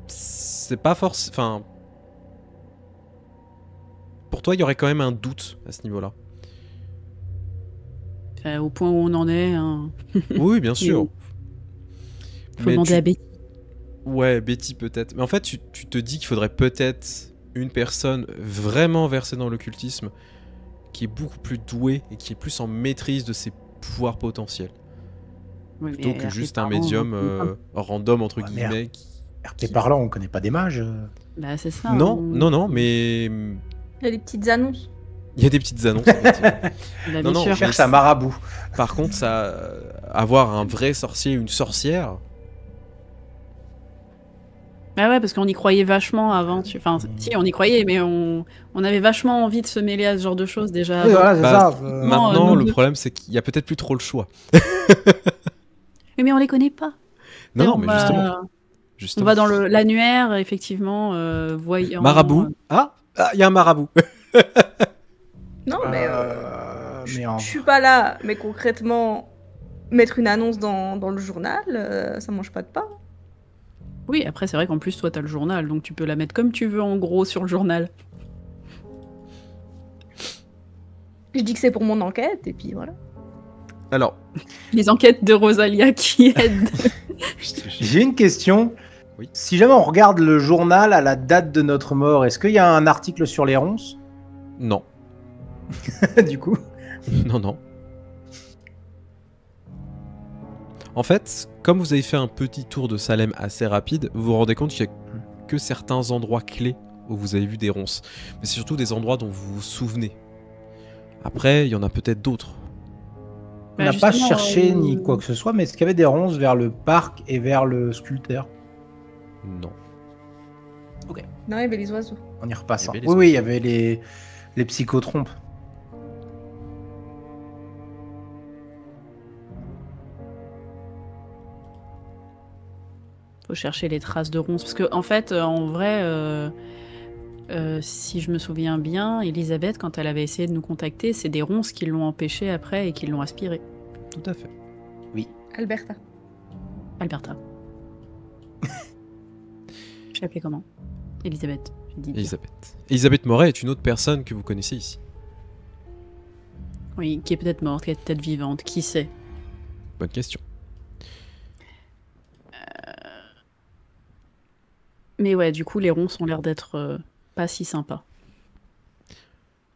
c'est pas forcément... Enfin... Pour toi, il y aurait quand même un doute à ce niveau-là. Au point où on en est, hein. Oui, bien sûr. Faut demander à Betty. Ouais, Betty peut-être. Mais en fait, tu te dis qu'il faudrait peut-être une personne vraiment versée dans l'occultisme qui est beaucoup plus douée et qui est plus en maîtrise de ses pouvoirs potentiels. Oui, plutôt que juste un médium random, entre Ouais, guillemets. RP parlant, on connaît pas des mages. Bah, c'est ça. Non, non, mais Il y a des petites annonces. il y a des petites annonces. effectivement. Bah, Non, bien non, sûr. Cherche un marabout. Par contre, ça, avoir un vrai sorcier, une sorcière, Bah ouais, parce qu'on y croyait vachement avant. Enfin, si, on y croyait, mais on avait vachement envie de se mêler à ce genre de choses déjà. Oui, avant. voilà, c'est Bah, ça. maintenant, nous le deux. problème, c'est qu'il y a peut-être plus trop le choix. Mais on les connaît pas. Non, Et non, on mais va- justement. On justement. va dans l'annuaire, effectivement, voyant. Marabout. Ah, il y a un marabout. Non, mais mais en- je suis pas là. Mais concrètement, mettre une annonce dans le journal, ça mange pas de pain. Oui, après, c'est vrai qu'en plus, toi, t'as le journal, donc tu peux la mettre comme tu veux, en gros, sur le journal. Je dis que c'est pour mon enquête, et puis voilà. Alors, Les enquêtes de Rosalia qui aident. J'ai une question. Oui. Si jamais on regarde le journal à la date de notre mort, est-ce qu'il y a un article sur les ronces? non. Du coup. Non, non. En fait, comme vous avez fait un petit tour de Salem assez rapide, vous vous rendez compte qu'il n'y a que certains endroits clés où vous avez vu des ronces. Mais c'est surtout des endroits dont vous vous souvenez. Après, il y en a peut-être d'autres. On Bah, n'a pas justement, cherché ni quoi que ce soit, mais est-ce qu'il y avait des ronces vers le parc et vers le sculpteur Non. Non, il y avait les oiseaux. En y repassant. Il y avait les Oui, oui, il y oiseaux. avait les psychotrompes. Faut chercher les traces de ronces. Parce que, en fait, en vrai, si je me souviens bien, Elisabeth, quand elle avait essayé de nous contacter, c'est des ronces qui l'ont empêchée après et qui l'ont aspirée. Tout à fait. Alberta. Alberta. Je l'appelais comment? Elisabeth. j'ai dit. Elisabeth. Elisabeth Moret est une autre personne que vous connaissez ici. Oui, qui est peut-être morte, qui est peut-être vivante, qui sait. Bonne question. Mais ouais, du coup, les ronces ont l'air d'être pas si sympas.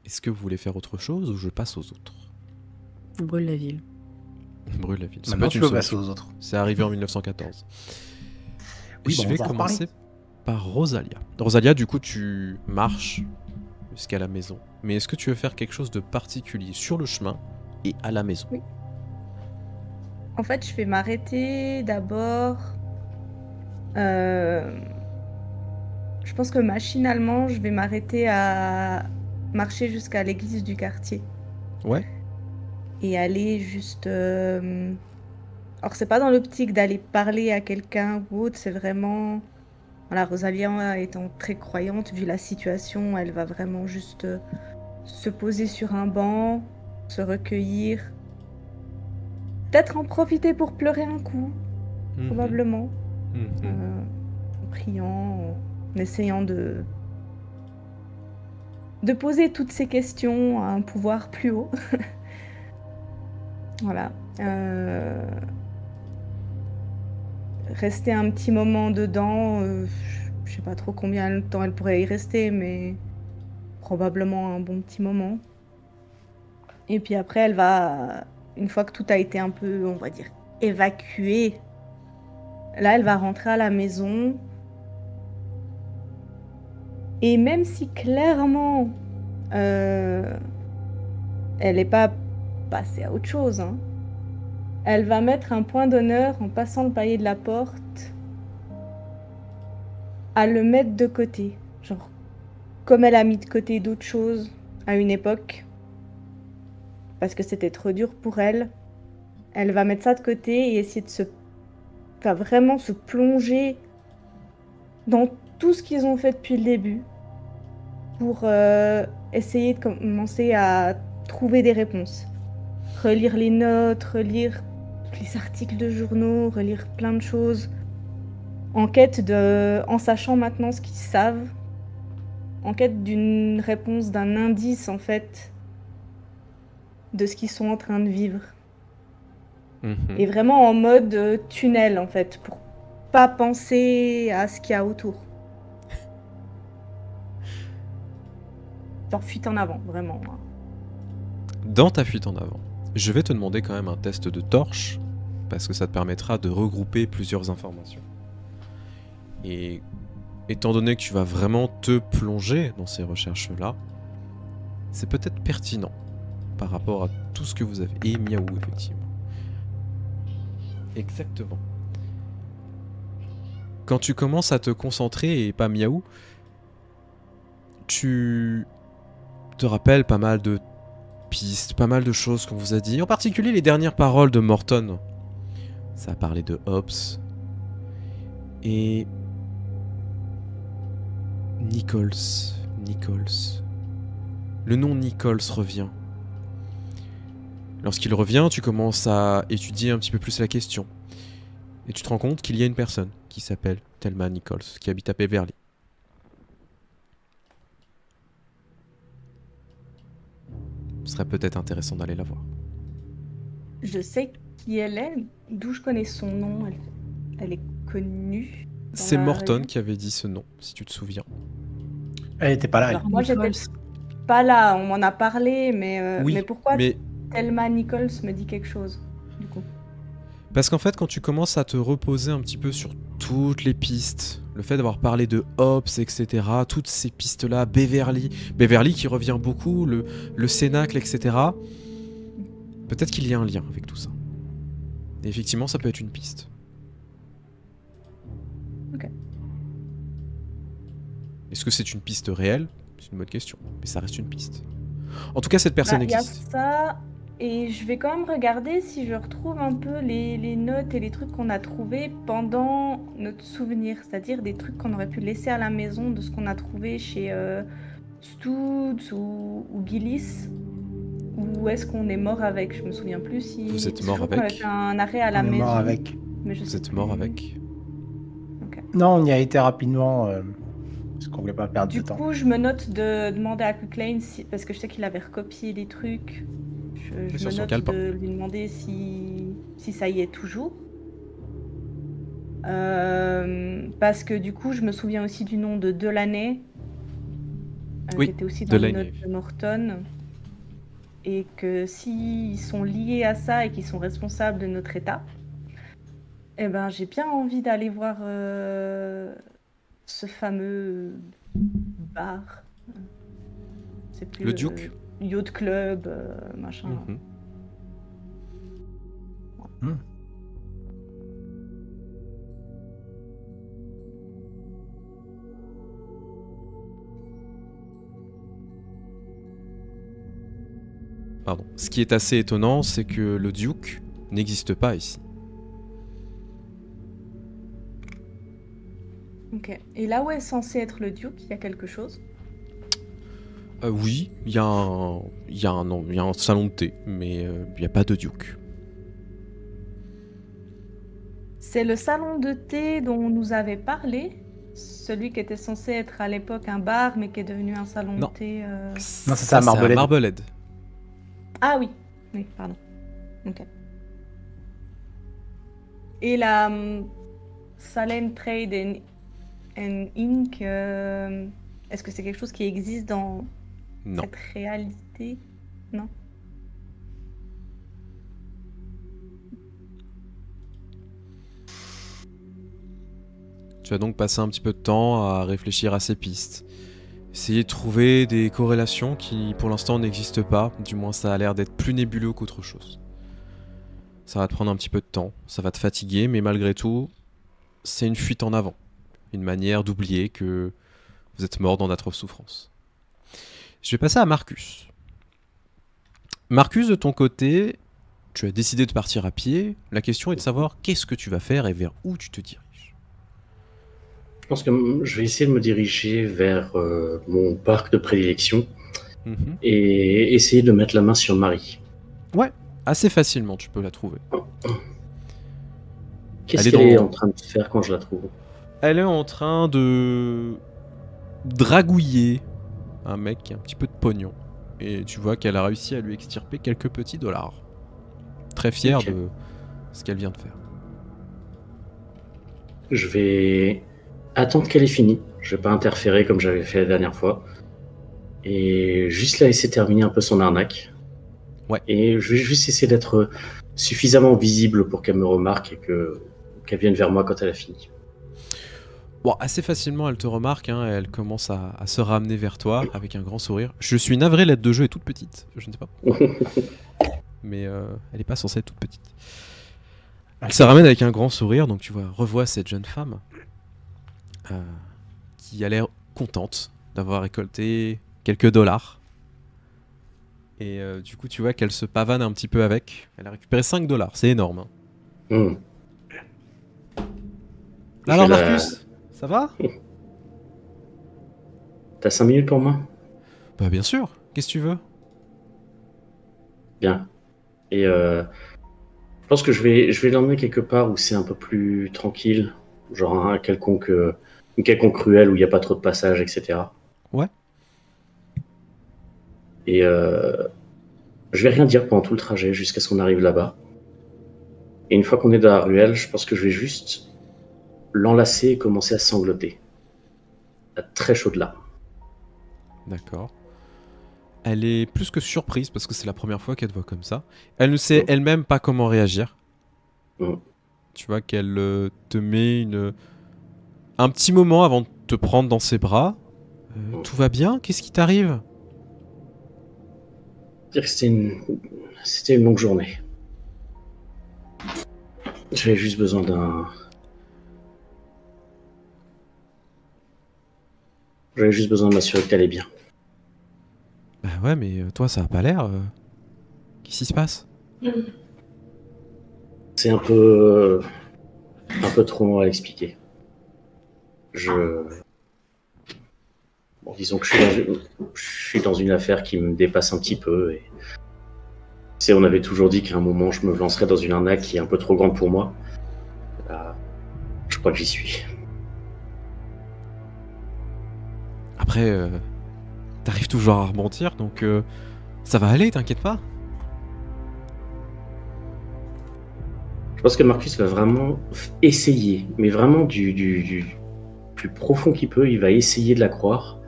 Est-ce que vous voulez faire autre chose ou je passe aux autres? On brûle la ville. On brûle la ville. Ça peut Maintenant, être tu une peux solution. passer aux autres. C'est arrivé en 1914. Oui, Je bon, vais on va en commencer par Rosalia. Rosalia, du coup, tu marches jusqu'à la maison. Mais est-ce que tu veux faire quelque chose de particulier sur le chemin et à la maison? Oui. En fait, je vais m'arrêter d'abord. Je pense que machinalement, je vais m'arrêter à marcher jusqu'à l'église du quartier Ouais. et aller juste. Alors, c'est pas dans l'optique d'aller parler à quelqu'un ou autre, c'est vraiment. Voilà, Rosalia étant très croyante, vu la situation, elle va vraiment juste se poser sur un banc, se recueillir. Peut-être en profiter pour pleurer un coup, probablement. En priant, en essayant de poser toutes ces questions à un pouvoir plus haut. Voilà. Rester un petit moment dedans, je sais pas trop combien de temps elle pourrait y rester, mais probablement un bon petit moment. Et puis après, elle va, une fois que tout a été un peu, on va dire, évacué, là, elle va rentrer à la maison. Et même si clairement, elle n'est pas passée à autre chose, hein, elle va mettre un point d'honneur en passant le palier de la porte à le mettre de côté. Genre, comme elle a mis de côté d'autres choses à une époque, parce que c'était trop dur pour elle, elle va mettre ça de côté et essayer de enfin, vraiment se plonger dans tout ce qu'ils ont fait depuis le début pour essayer de commencer à trouver des réponses. Relire les notes, relire les articles de journaux, relire plein de choses, en sachant maintenant ce qu'ils savent, en quête d'une réponse, d'un indice en fait, de ce qu'ils sont en train de vivre. Et vraiment en mode tunnel en fait, pour pas penser à ce qu'il y a autour. Genre fuite en avant, vraiment. Dans ta fuite en avant, je vais te demander quand même un test de torche, parce que ça te permettra de regrouper plusieurs informations. Et étant donné que tu vas vraiment te plonger dans ces recherches-là, c'est peut-être pertinent par rapport à tout ce que vous avez. Et Miaou, effectivement. Exactement. Quand tu commences à te concentrer, et pas Miaou, tu te rappelles pas mal de pistes, pas mal de choses qu'on vous a dit, en particulier les dernières paroles de Morton. Ça a parlé de Hobbes. Et Nichols. Le nom Nichols revient. Lorsqu'il revient, tu commences à étudier un petit peu plus la question. Et tu te rends compte qu'il y a une personne qui s'appelle Thelma Nichols, qui habite à Beverly. Ce serait peut-être intéressant d'aller la voir. Je sais qui elle est, d'où je connais son nom. Elle est connue. C'est Morton qui avait dit ce nom, si tu te souviens. Elle était pas là. Alors moi j'étais pas là, on m'en a parlé, mais, Oui, mais pourquoi mais Thelma Nichols me dit quelque chose, du coup? parce qu'en fait, quand tu commences à te reposer un petit peu sur toutes les pistes, le fait d'avoir parlé de Hobbes, etc., toutes ces pistes-là, Beverly qui revient beaucoup, le Cénacle, etc., peut-être qu'il y a un lien avec tout ça. Et effectivement, ça peut être une piste. Ok. Est-ce que c'est une piste réelle? C'est une bonne question, mais ça reste une piste. En tout cas, cette personne Il y a existe. ça, et je vais quand même regarder si je retrouve un peu les notes et les trucs qu'on a trouvés pendant notre souvenir, c'est-à-dire des trucs qu'on aurait pu laisser à la maison de ce qu'on a trouvé chez Stoods ou Gillis. Ou est-ce qu'on est mort avec? Je me souviens plus si... Vous êtes parce que mort je crois qu'on avec? avait fait un arrêt à la On est maison. mort avec. Mais je Vous sais êtes mort plus. avec? Non, on y a été rapidement parce qu'on voulait pas perdre Du de temps. coup, je me note de demander à Quicklane, parce que je sais qu'il avait recopié des trucs. Je sur me son note calepin. de lui demander si ça y est toujours. Parce que du coup, je me souviens aussi du nom de Delaney, Oui, qui était aussi dans les Delaney. notes de Morton. Et que s'ils sont liés à ça et qu'ils sont responsables de notre état, eh ben, j'ai bien envie d'aller voir ce fameux bar. C'est plus Le Duke. Yacht Club, machin. Mhm. Pardon. Ce qui est assez étonnant, c'est que le Duke n'existe pas ici. Ok. Et là où est censé être le Duke, il y a quelque chose? Oui, il y a un salon de thé, mais il n'y a pas de Duke. C'est le salon de thé dont on nous avait parlé? Celui qui était censé être à l'époque un bar, mais qui est devenu un salon Non. de thé. Non, c'est ça, Marblehead. Marblehead. Ah oui, oui, pardon. Ok. Et la Salem Trade and Inc., est-ce que c'est quelque chose qui existe dans Non. cette réalité? Non. Tu vas donc passer un petit peu de temps à réfléchir à ces pistes. Essayer de trouver des corrélations qui, pour l'instant, n'existent pas. Du moins, ça a l'air d'être plus nébuleux qu'autre chose. Ça va te prendre un petit peu de temps, ça va te fatiguer, mais malgré tout, c'est une fuite en avant. Une manière d'oublier que vous êtes mort dans d'atroces souffrances. Je vais passer à Marcus. Marcus, de ton côté, tu as décidé de partir à pied. La question est de savoir qu'est-ce que tu vas faire et vers où tu te diriges. Je pense que je vais essayer de me diriger vers mon parc de prédilection et essayer de mettre la main sur Marie. Ouais, assez facilement, tu peux la trouver. Qu'est-ce qu'elle est en train de faire quand je la trouve? Elle est en train de dragouiller un mec qui a un petit peu de pognon. Et tu vois qu'elle a réussi à lui extirper quelques petits dollars. Très fière de ce qu'elle vient de faire. Je vais attendre qu'elle ait fini. Je vais pas interférer comme j'avais fait la dernière fois. Et juste la laisser terminer un peu son arnaque. Ouais. Et je vais juste essayer d'être suffisamment visible pour qu'elle me remarque et qu'elle vienne vers moi quand elle a fini. Bon, assez facilement, elle te remarque, hein, elle commence à se ramener vers toi avec un grand sourire. Je suis navré, l'aide de jeu est toute petite, je ne sais pas pourquoi. Mais elle n'est pas censée être toute petite. Elle se ramène avec un grand sourire, donc tu revois cette jeune femme qui a l'air contente d'avoir récolté quelques dollars. Et du coup, tu vois qu'elle se pavane un petit peu avec. Elle a récupéré 5 dollars, c'est énorme. Hein. Alors Marcus, ça va? T'as 5 minutes pour moi? Bah bien sûr, qu'est-ce que tu veux? Bien. Et je pense que je vais l'emmener quelque part où c'est un peu plus tranquille, genre une quelconque ruelle où il n'y a pas trop de passages, etc. Ouais. Et je vais rien dire pendant tout le trajet jusqu'à ce qu'on arrive là-bas. Et une fois qu'on est dans la ruelle, je pense que je vais juste l'enlacer et commencer à sangloter. À très chaude larmes. D'accord. Elle est plus que surprise parce que c'est la première fois qu'elle te voit comme ça. Elle ne sait elle-même pas comment réagir. Tu vois qu'elle te met un petit moment avant de te prendre dans ses bras. Tout va bien? Qu'est-ce qui t'arrive? Dire que c'était une longue journée. J'avais juste besoin J'avais juste besoin de m'assurer que t'allais bien. Bah ouais, mais toi, ça a pas l'air. Qu'est-ce qui se passe? C'est un peu trop long à expliquer. Bon, disons que je suis dans une affaire qui me dépasse un petit peu. Et on avait toujours dit qu'à un moment, je me lancerais dans une arnaque qui est un peu trop grande pour moi. Là, je crois que j'y suis. Après, t'arrives toujours à rebondir, donc ça va aller, t'inquiète pas. Je pense que Marcus va vraiment essayer, mais vraiment du plus profond qu'il peut, il va essayer de la croire,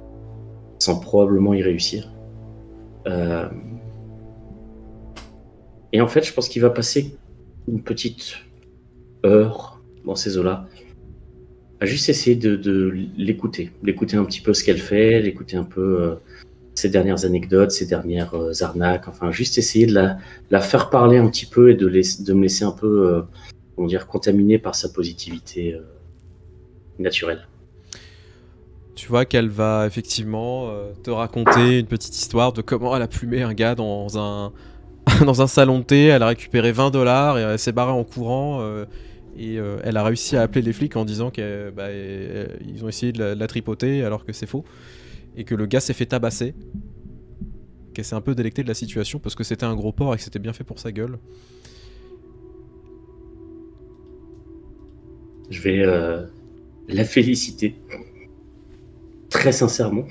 sans probablement y réussir. Et en fait, je pense qu'il va passer une petite heure dans ces eaux-là à juste essayer de l'écouter un petit peu ce qu'elle fait, l'écouter un peu ses dernières anecdotes, ses dernières arnaques, enfin juste essayer de la faire parler un petit peu et de me laisser un peu, comment dire, contaminé par sa positivité naturelle. Tu vois qu'elle va effectivement te raconter une petite histoire de comment elle a plumé un gars dans un, dans un salon de thé, elle a récupéré 20 $ et elle s'est barrée en courant. Et elle a réussi à appeler les flics en disant qu'ils ont essayé de la tripoter alors que c'est faux. Et que le gars s'est fait tabasser. Qu'elle s'est un peu délectée de la situation parce que c'était un gros porc et que c'était bien fait pour sa gueule. Je vais la féliciter. Très sincèrement.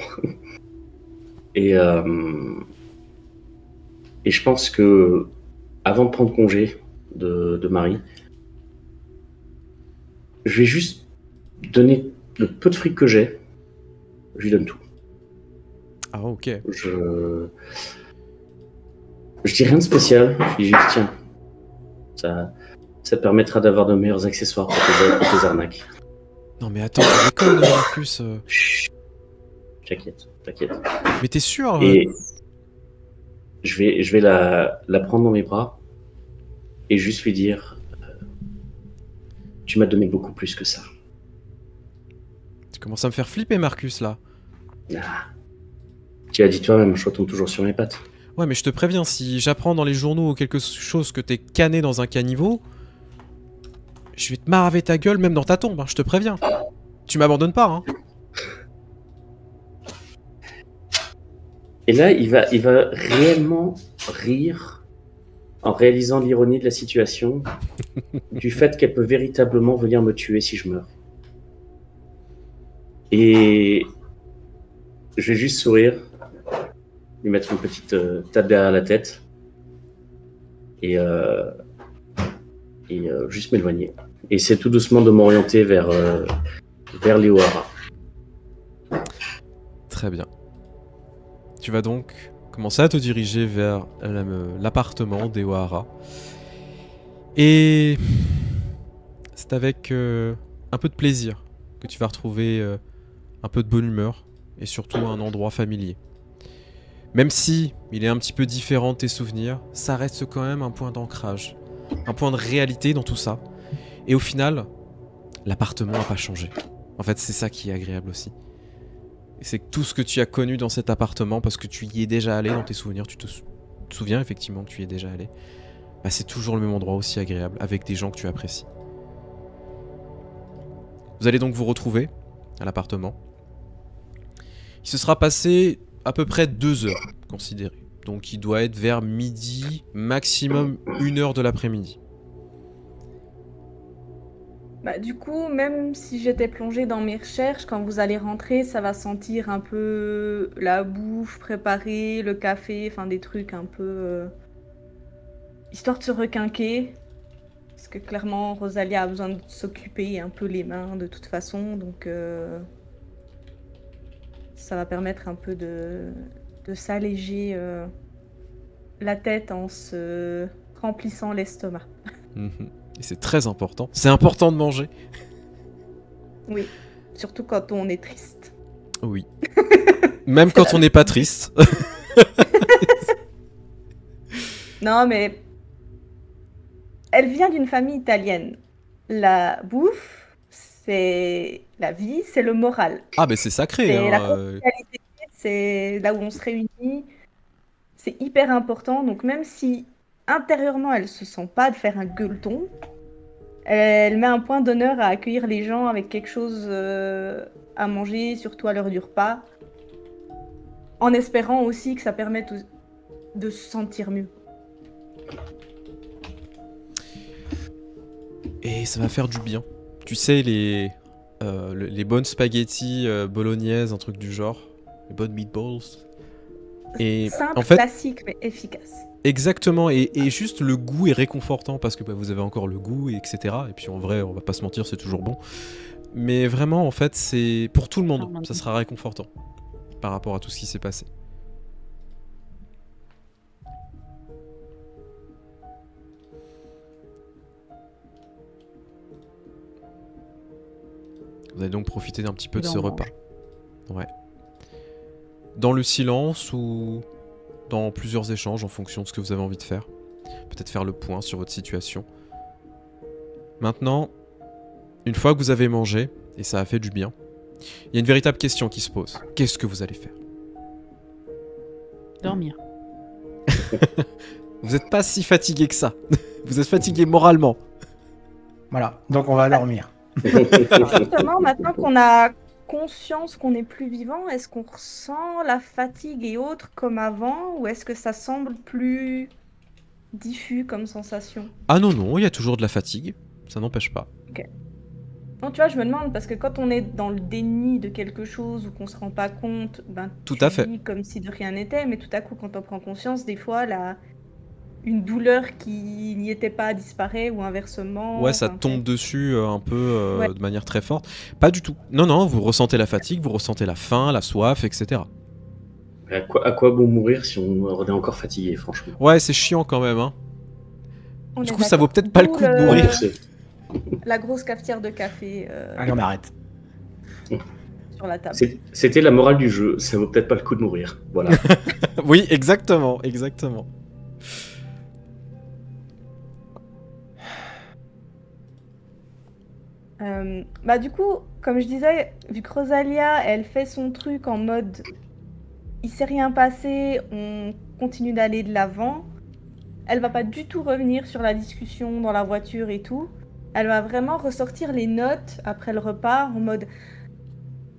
Et je pense que avant de prendre congé de Marie, je vais juste donner le peu de fric que j'ai. Je lui donne tout. Ah ok. Je dis rien de spécial. Je dis juste tiens, ça te permettra d'avoir de meilleurs accessoires pour tes arnaques. Non mais attends, tu déconnes Marcus. Chut. T'inquiète. Mais t'es sûr Et je vais la prendre dans mes bras et juste lui dire tu m'as donné beaucoup plus que ça. Tu commences à me faire flipper Marcus là. Ah. Tu as dit toi-même, je retombe toujours sur mes pattes. Ouais mais je te préviens, si j'apprends dans les journaux quelque chose que t'es canné dans un caniveau, je vais te maraver ta gueule même dans ta tombe, hein, je te préviens. Tu m'abandonnes pas, hein. Et là, il va réellement rire en réalisant l'ironie de la situation, du fait qu'elle peut véritablement venir me tuer si je meurs. Et je vais juste sourire, lui mettre une petite tape derrière la tête et juste m'éloigner. Et c'est tout doucement de m'orienter vers les O'Hara. Très bien. Tu vas donc commencer à te diriger vers l'appartement des O'Hara. Et c'est avec un peu de plaisir que tu vas retrouver un peu de bonne humeur et surtout un endroit familier. Même si il est un petit peu différent de tes souvenirs, ça reste quand même un point d'ancrage, un point de réalité dans tout ça. Et au final, l'appartement n'a pas changé. En fait, c'est ça qui est agréable aussi. Et c'est que tout ce que tu as connu dans cet appartement, parce que tu y es déjà allé dans tes souvenirs, tu te souviens effectivement que tu y es déjà allé, bah c'est toujours le même endroit aussi agréable, avec des gens que tu apprécies. Vous allez donc vous retrouver à l'appartement. Il se sera passé à peu près 2 heures, considéré. Donc il doit être vers midi, maximum 1h de l'après-midi. Bah, du coup, même si j'étais plongée dans mes recherches, quand vous allez rentrer, ça va sentir un peu la bouffe préparée, le café, enfin des trucs un peu... histoire de se requinquer. Parce que clairement, Rosalia a besoin de s'occuper un peu les mains de toute façon, donc ça va permettre un peu de s'alléger la tête en se remplissant l'estomac. Et c'est très important. C'est important de manger. Oui, surtout quand on est triste. Oui. Même quand on n'est pas triste. Non, mais elle vient d'une famille italienne. La bouffe, c'est la vie, c'est le moral. Ah, mais c'est sacré. C'est la Hein. convivialité, c'est là où on se réunit. C'est hyper important. Donc même si intérieurement elle se sent pas de faire un gueuleton, elle met un point d'honneur à accueillir les gens avec quelque chose à manger, surtout à l'heure du repas, en espérant aussi que ça permette de se sentir mieux. Et ça va faire du bien. Tu sais, les bonnes spaghettis bolognaises, un truc du genre. Les bonnes meatballs. Et Simple, en fait, classique, mais efficace. Exactement, et juste le goût est réconfortant parce que bah, vous avez encore le goût, etc. Et puis en vrai, on va pas se mentir, c'est toujours bon. Mais vraiment, en fait, c'est pour tout le monde, ça sera réconfortant par rapport à tout ce qui s'est passé. Vous allez donc profiter d'un petit peu de ce repas. Ouais. dans le silence ou dans plusieurs échanges en fonction de ce que vous avez envie de faire. Peut-être faire le point sur votre situation. Maintenant, une fois que vous avez mangé, et ça a fait du bien, il y a une véritable question qui se pose. Qu'est-ce que vous allez faire? Dormir. Vous n'êtes pas si fatigué que ça. Vous êtes fatigué moralement. Voilà, donc on va dormir. Justement, maintenant qu'on a conscience qu'on n'est plus vivant, est-ce qu'on ressent la fatigue et autres comme avant, ou est-ce que ça semble plus diffus comme sensation? Ah non, non, il y a toujours de la fatigue. Ça n'empêche pas. Non, tu vois, je me demande, parce que quand on est dans le déni de quelque chose ou qu'on se rend pas compte, ben, Tout tu à fait. vis comme si de rien n'était, mais tout à coup, quand on prend conscience, des fois, une douleur qui n'y était pas disparaît ou inversement. Ouais, ça enfin, tombe dessus un peu Ouais. de manière très forte. Pas du tout. Non, non, vous ressentez la fatigue, vous ressentez la faim, la soif, etc. À quoi bon mourir si on est encore fatigué, franchement? Ouais, c'est chiant quand même, hein. on Du est coup, ça vaut d'accord. peut-être pas le D'où coup de mourir. Remboursé. La grosse cafetière de café Allez, on arrête. sur la table. C'était la morale du jeu. Ça vaut peut-être pas le coup de mourir. Voilà. Oui, exactement, exactement. Bah du coup, comme je disais, vu que Rosalia, elle fait son truc en mode il s'est rien passé, on continue d'aller de l'avant. Elle va pas du tout revenir sur la discussion dans la voiture et tout. Elle va vraiment ressortir les notes après le repas en mode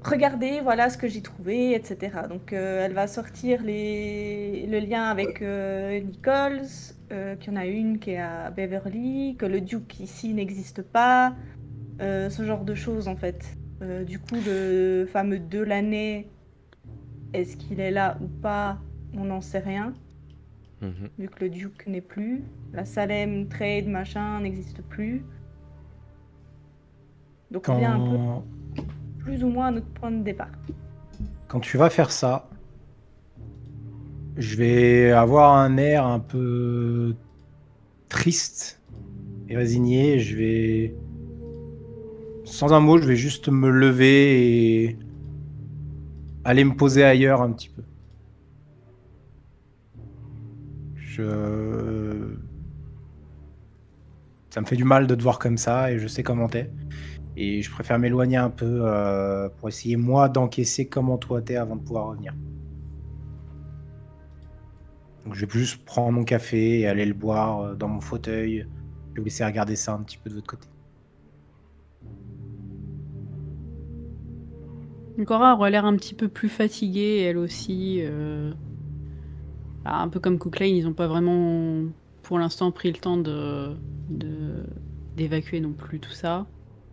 regardez, voilà ce que j'ai trouvé, etc. Donc elle va sortir le lien avec Nichols, qu'il y en a une qui est à Beverly, que le Duke ici n'existe pas. Ce genre de choses en fait. Du coup, le fameux de l'année, est-ce qu'il est là ou pas? On n'en sait rien, Mhm. vu que le Duke n'est plus. La Salem Trade machin n'existe plus. Donc on revient un peu Quand... plus ou moins à notre point de départ. Quand tu vas faire ça, je vais avoir un air un peu triste et résigné. Je vais, sans un mot, je vais juste me lever et aller me poser ailleurs un petit peu. Ça me fait du mal de te voir comme ça et je sais comment t'es. Et je préfère m'éloigner un peu pour essayer, moi, d'encaisser comment toi t'es avant de pouvoir revenir. Donc je vais juste prendre mon café et aller le boire dans mon fauteuil. Je vais vous laisser regarder ça un petit peu de votre côté. Cora aura l'air un petit peu plus fatiguée, elle aussi. Un peu comme Cooklane, ils n'ont pas vraiment, pour l'instant, pris le temps d'évacuer non plus tout ça.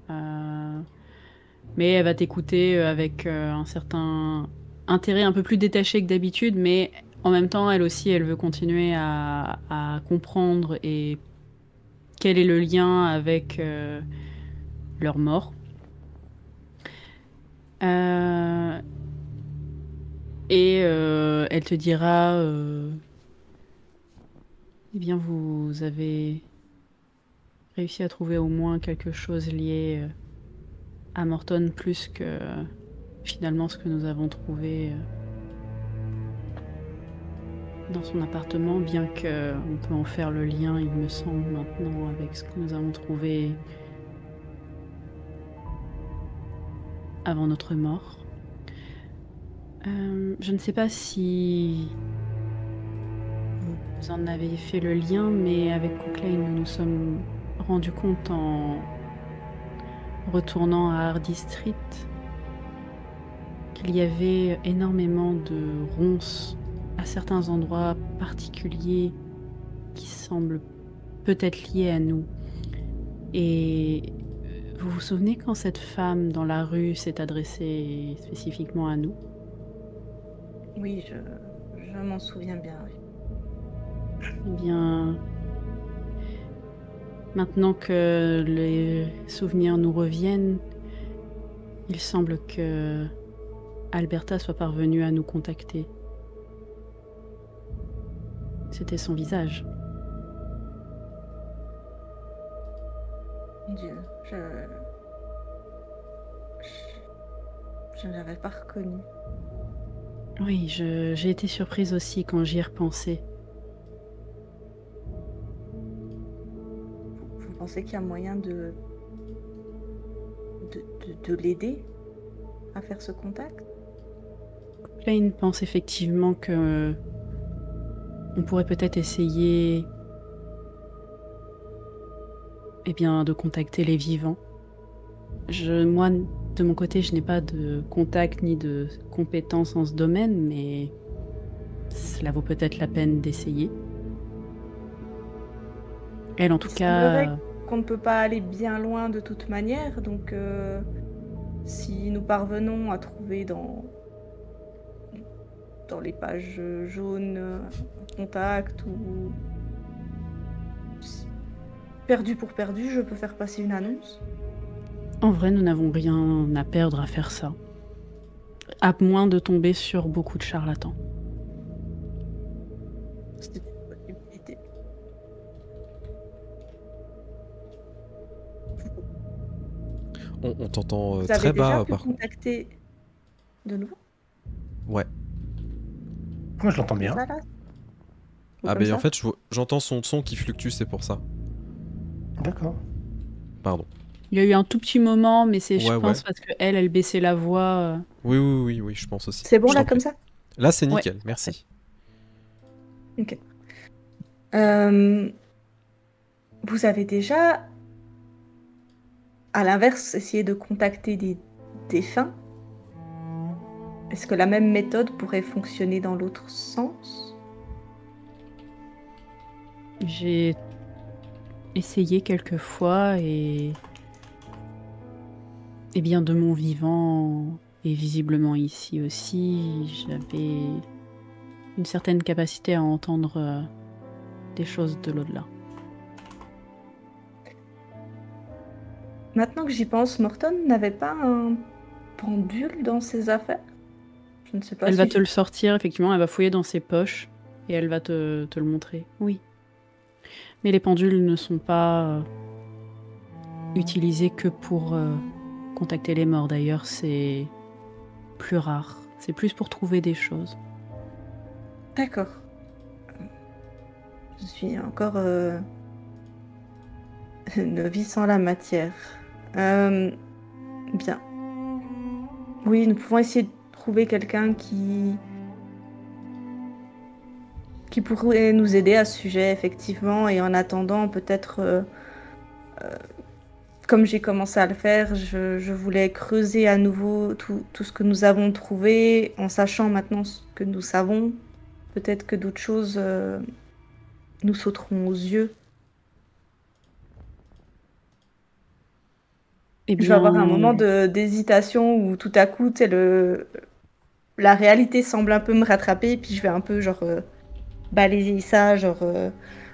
Mais elle va t'écouter avec un certain intérêt un peu plus détaché que d'habitude, mais en même temps, elle aussi, elle veut continuer à comprendre et quel est le lien avec leur mort. Et elle te dira eh bien, vous avez réussi à trouver au moins quelque chose lié à Morton plus que finalement ce que nous avons trouvé dans son appartement, bien qu'on peut en faire le lien, il me semble, maintenant avec ce que nous avons trouvé avant notre mort. Je ne sais pas si vous en avez fait le lien, mais avec Cooklane, nous nous sommes rendus compte en retournant à Hardy Street qu'il y avait énormément de ronces à certains endroits particuliers qui semblent peut-être liés à nous. Et vous vous souvenez quand cette femme dans la rue s'est adressée spécifiquement à nous? Oui, je m'en souviens bien. Oui. Eh bien, maintenant que les souvenirs nous reviennent, il semble que Alberta soit parvenue à nous contacter. C'était son visage. Mon Dieu, je ne l'avais pas reconnu. Oui, j'ai été surprise aussi quand j'y ai repensé. Vous pensez qu'il y a moyen de l'aider à faire ce contact? Klein pense effectivement que on pourrait peut-être essayer de contacter les vivants. Moi, de mon côté, je n'ai pas de contact ni de compétences en ce domaine, mais cela vaut peut-être la peine d'essayer. Elle, en tout cas... qu'on ne peut pas aller bien loin de toute manière, donc si nous parvenons à trouver dans les pages jaunes contact ou perdu pour perdu, je peux faire passer une annonce. En vrai, nous n'avons rien à perdre à faire ça. À moins de tomber sur beaucoup de charlatans. C'est une possibilité. On t'entend Vous très avez déjà bas pu par contre. contacter de nouveau? Ouais. Moi, je l'entends bien. Ça, là? Ou Ah comme ben en ça? fait j'entends son son qui fluctue, c'est pour ça. D'accord. Pardon. Il y a eu un tout petit moment, mais c'est, je Ouais, pense, ouais. parce que elle baissait la voix. Oui, je pense aussi. C'est bon Je là t'en comme prie. ça? Là c'est Ouais. nickel, merci. Ok. Vous avez déjà, à l'inverse, essayé de contacter des défunts? Est-ce que la même méthode pourrait fonctionner dans l'autre sens? J'ai essayé quelques fois et de mon vivant et visiblement ici aussi, j'avais une certaine capacité à entendre des choses de l'au-delà. Maintenant que j'y pense, Morton n'avait pas un pendule dans ses affaires? Je ne sais pas Elle si... va te le sortir, effectivement, elle va fouiller dans ses poches et elle va te le montrer. Oui. Mais les pendules ne sont pas utilisés que pour contacter les morts. D'ailleurs, c'est plus rare. C'est plus pour trouver des choses. D'accord. Je suis encore novice en la matière. Bien. Oui, nous pouvons essayer de trouver quelqu'un qui pourrait nous aider à ce sujet, effectivement. Et en attendant, peut-être, comme j'ai commencé à le faire, je voulais creuser à nouveau tout ce que nous avons trouvé, en sachant maintenant ce que nous savons. Peut-être que d'autres choses nous sauteront aux yeux. Eh Je vais avoir un bien, moment d'hésitation où tout à coup, tu sais, la réalité semble un peu me rattraper, et puis je vais un peu genre balayer ça, genre.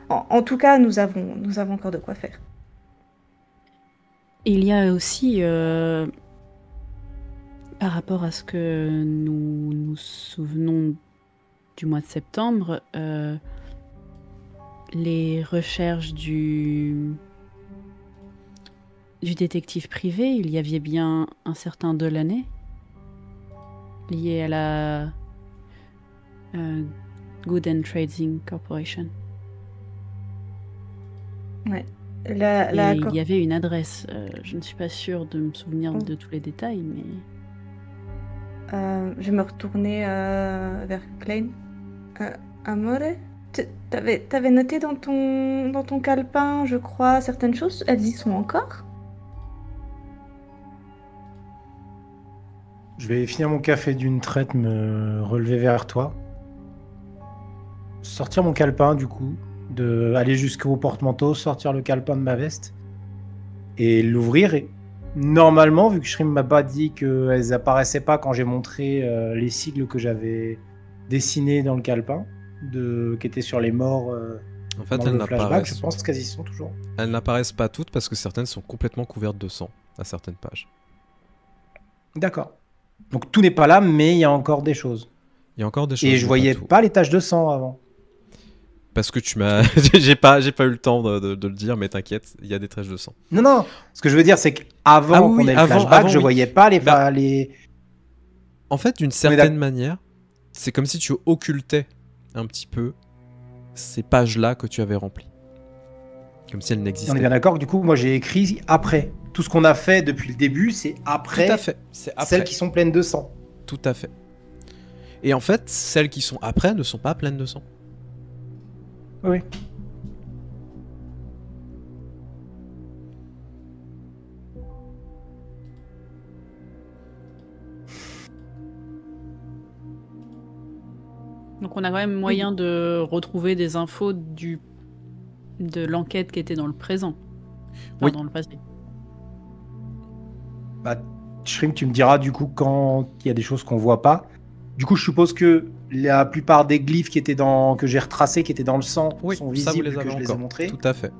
En tout cas, nous avons encore de quoi faire. il y a aussi, par rapport à ce que nous nous souvenons du mois de septembre, les recherches du détective privé, il y avait bien un certain Delaney lié à la Good and Trading Corporation. Ouais. Et il y avait une adresse. Je ne suis pas sûre de me souvenir de tous les détails, mais... Je vais me retourner vers Klein. Amore, t'avais noté dans ton calepin, je crois, certaines choses. Elles y sont encore? Je vais finir mon café d'une traite, me relever vers toi. Sortir mon calepin, du coup. Aller jusqu'au porte-manteau, sortir le calepin de ma veste. Et l'ouvrir. Et normalement, vu que Shrim m'a pas dit qu'elles apparaissaient pas quand j'ai montré les sigles que j'avais dessinés dans le calepin, qui étaient sur les morts En fait, dans elles le flashback, n'apparaissent. je pense qu'elles y sont toujours. Elles n'apparaissent pas toutes parce que certaines sont complètement couvertes de sang à certaines pages. D'accord. Donc tout n'est pas là, mais il y a encore des choses. Il y a encore des choses. Et je mais voyais tout. pas les taches de sang avant. Parce que tu m'as. j'ai pas eu le temps de le dire, mais t'inquiète, il y a des taches de sang. Non. Ce que je veux dire, c'est qu'avant qu'on ait le flashback, je voyais pas les... En fait, d'une certaine manière, C'est comme si tu occultais un petit peu ces pages-là que tu avais remplies. Comme si elles On est n'existaient bien pas. d'accord que du coup, moi j'ai écrit après. Tout ce qu'on a fait depuis le début, c'est après, Tout à fait. C'est après. celles qui sont pleines de sang. Tout à fait. Et en fait, celles qui sont après ne sont pas pleines de sang. Oui. Donc on a quand même moyen de retrouver des infos de l'enquête qui était dans le présent. Enfin, Oui. dans le passé. Bah, Shrimp, tu me diras du coup quand il y a des choses qu'on voit pas. Du coup, je suppose que la plupart des glyphes que j'ai retracés, qui étaient dans le sang, Oui, sont ça vous visibles, les avez que je les ai encore. montrés. Tout à fait.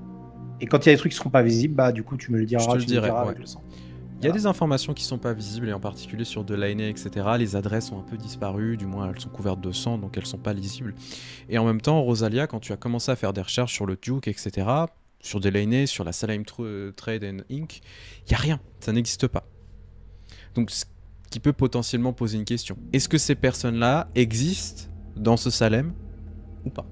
Et quand il y a des trucs qui seront pas visibles, bah du coup, tu me le diras. Je te le tu me dirai, diras ouais. avec le sang. Il y a Voilà. des informations qui sont pas visibles, et en particulier sur Delaney, etc. Les adresses ont un peu disparu, du moins elles sont couvertes de sang, donc elles sont pas lisibles. Et en même temps, Rosalia, quand tu as commencé à faire des recherches sur le Duke, etc., sur Delaney, sur la Salem Trade and Inc., il y a rien, ça n'existe pas. Donc, ce qui peut potentiellement poser une question. Est-ce que ces personnes-là existent dans ce Salem ou pas?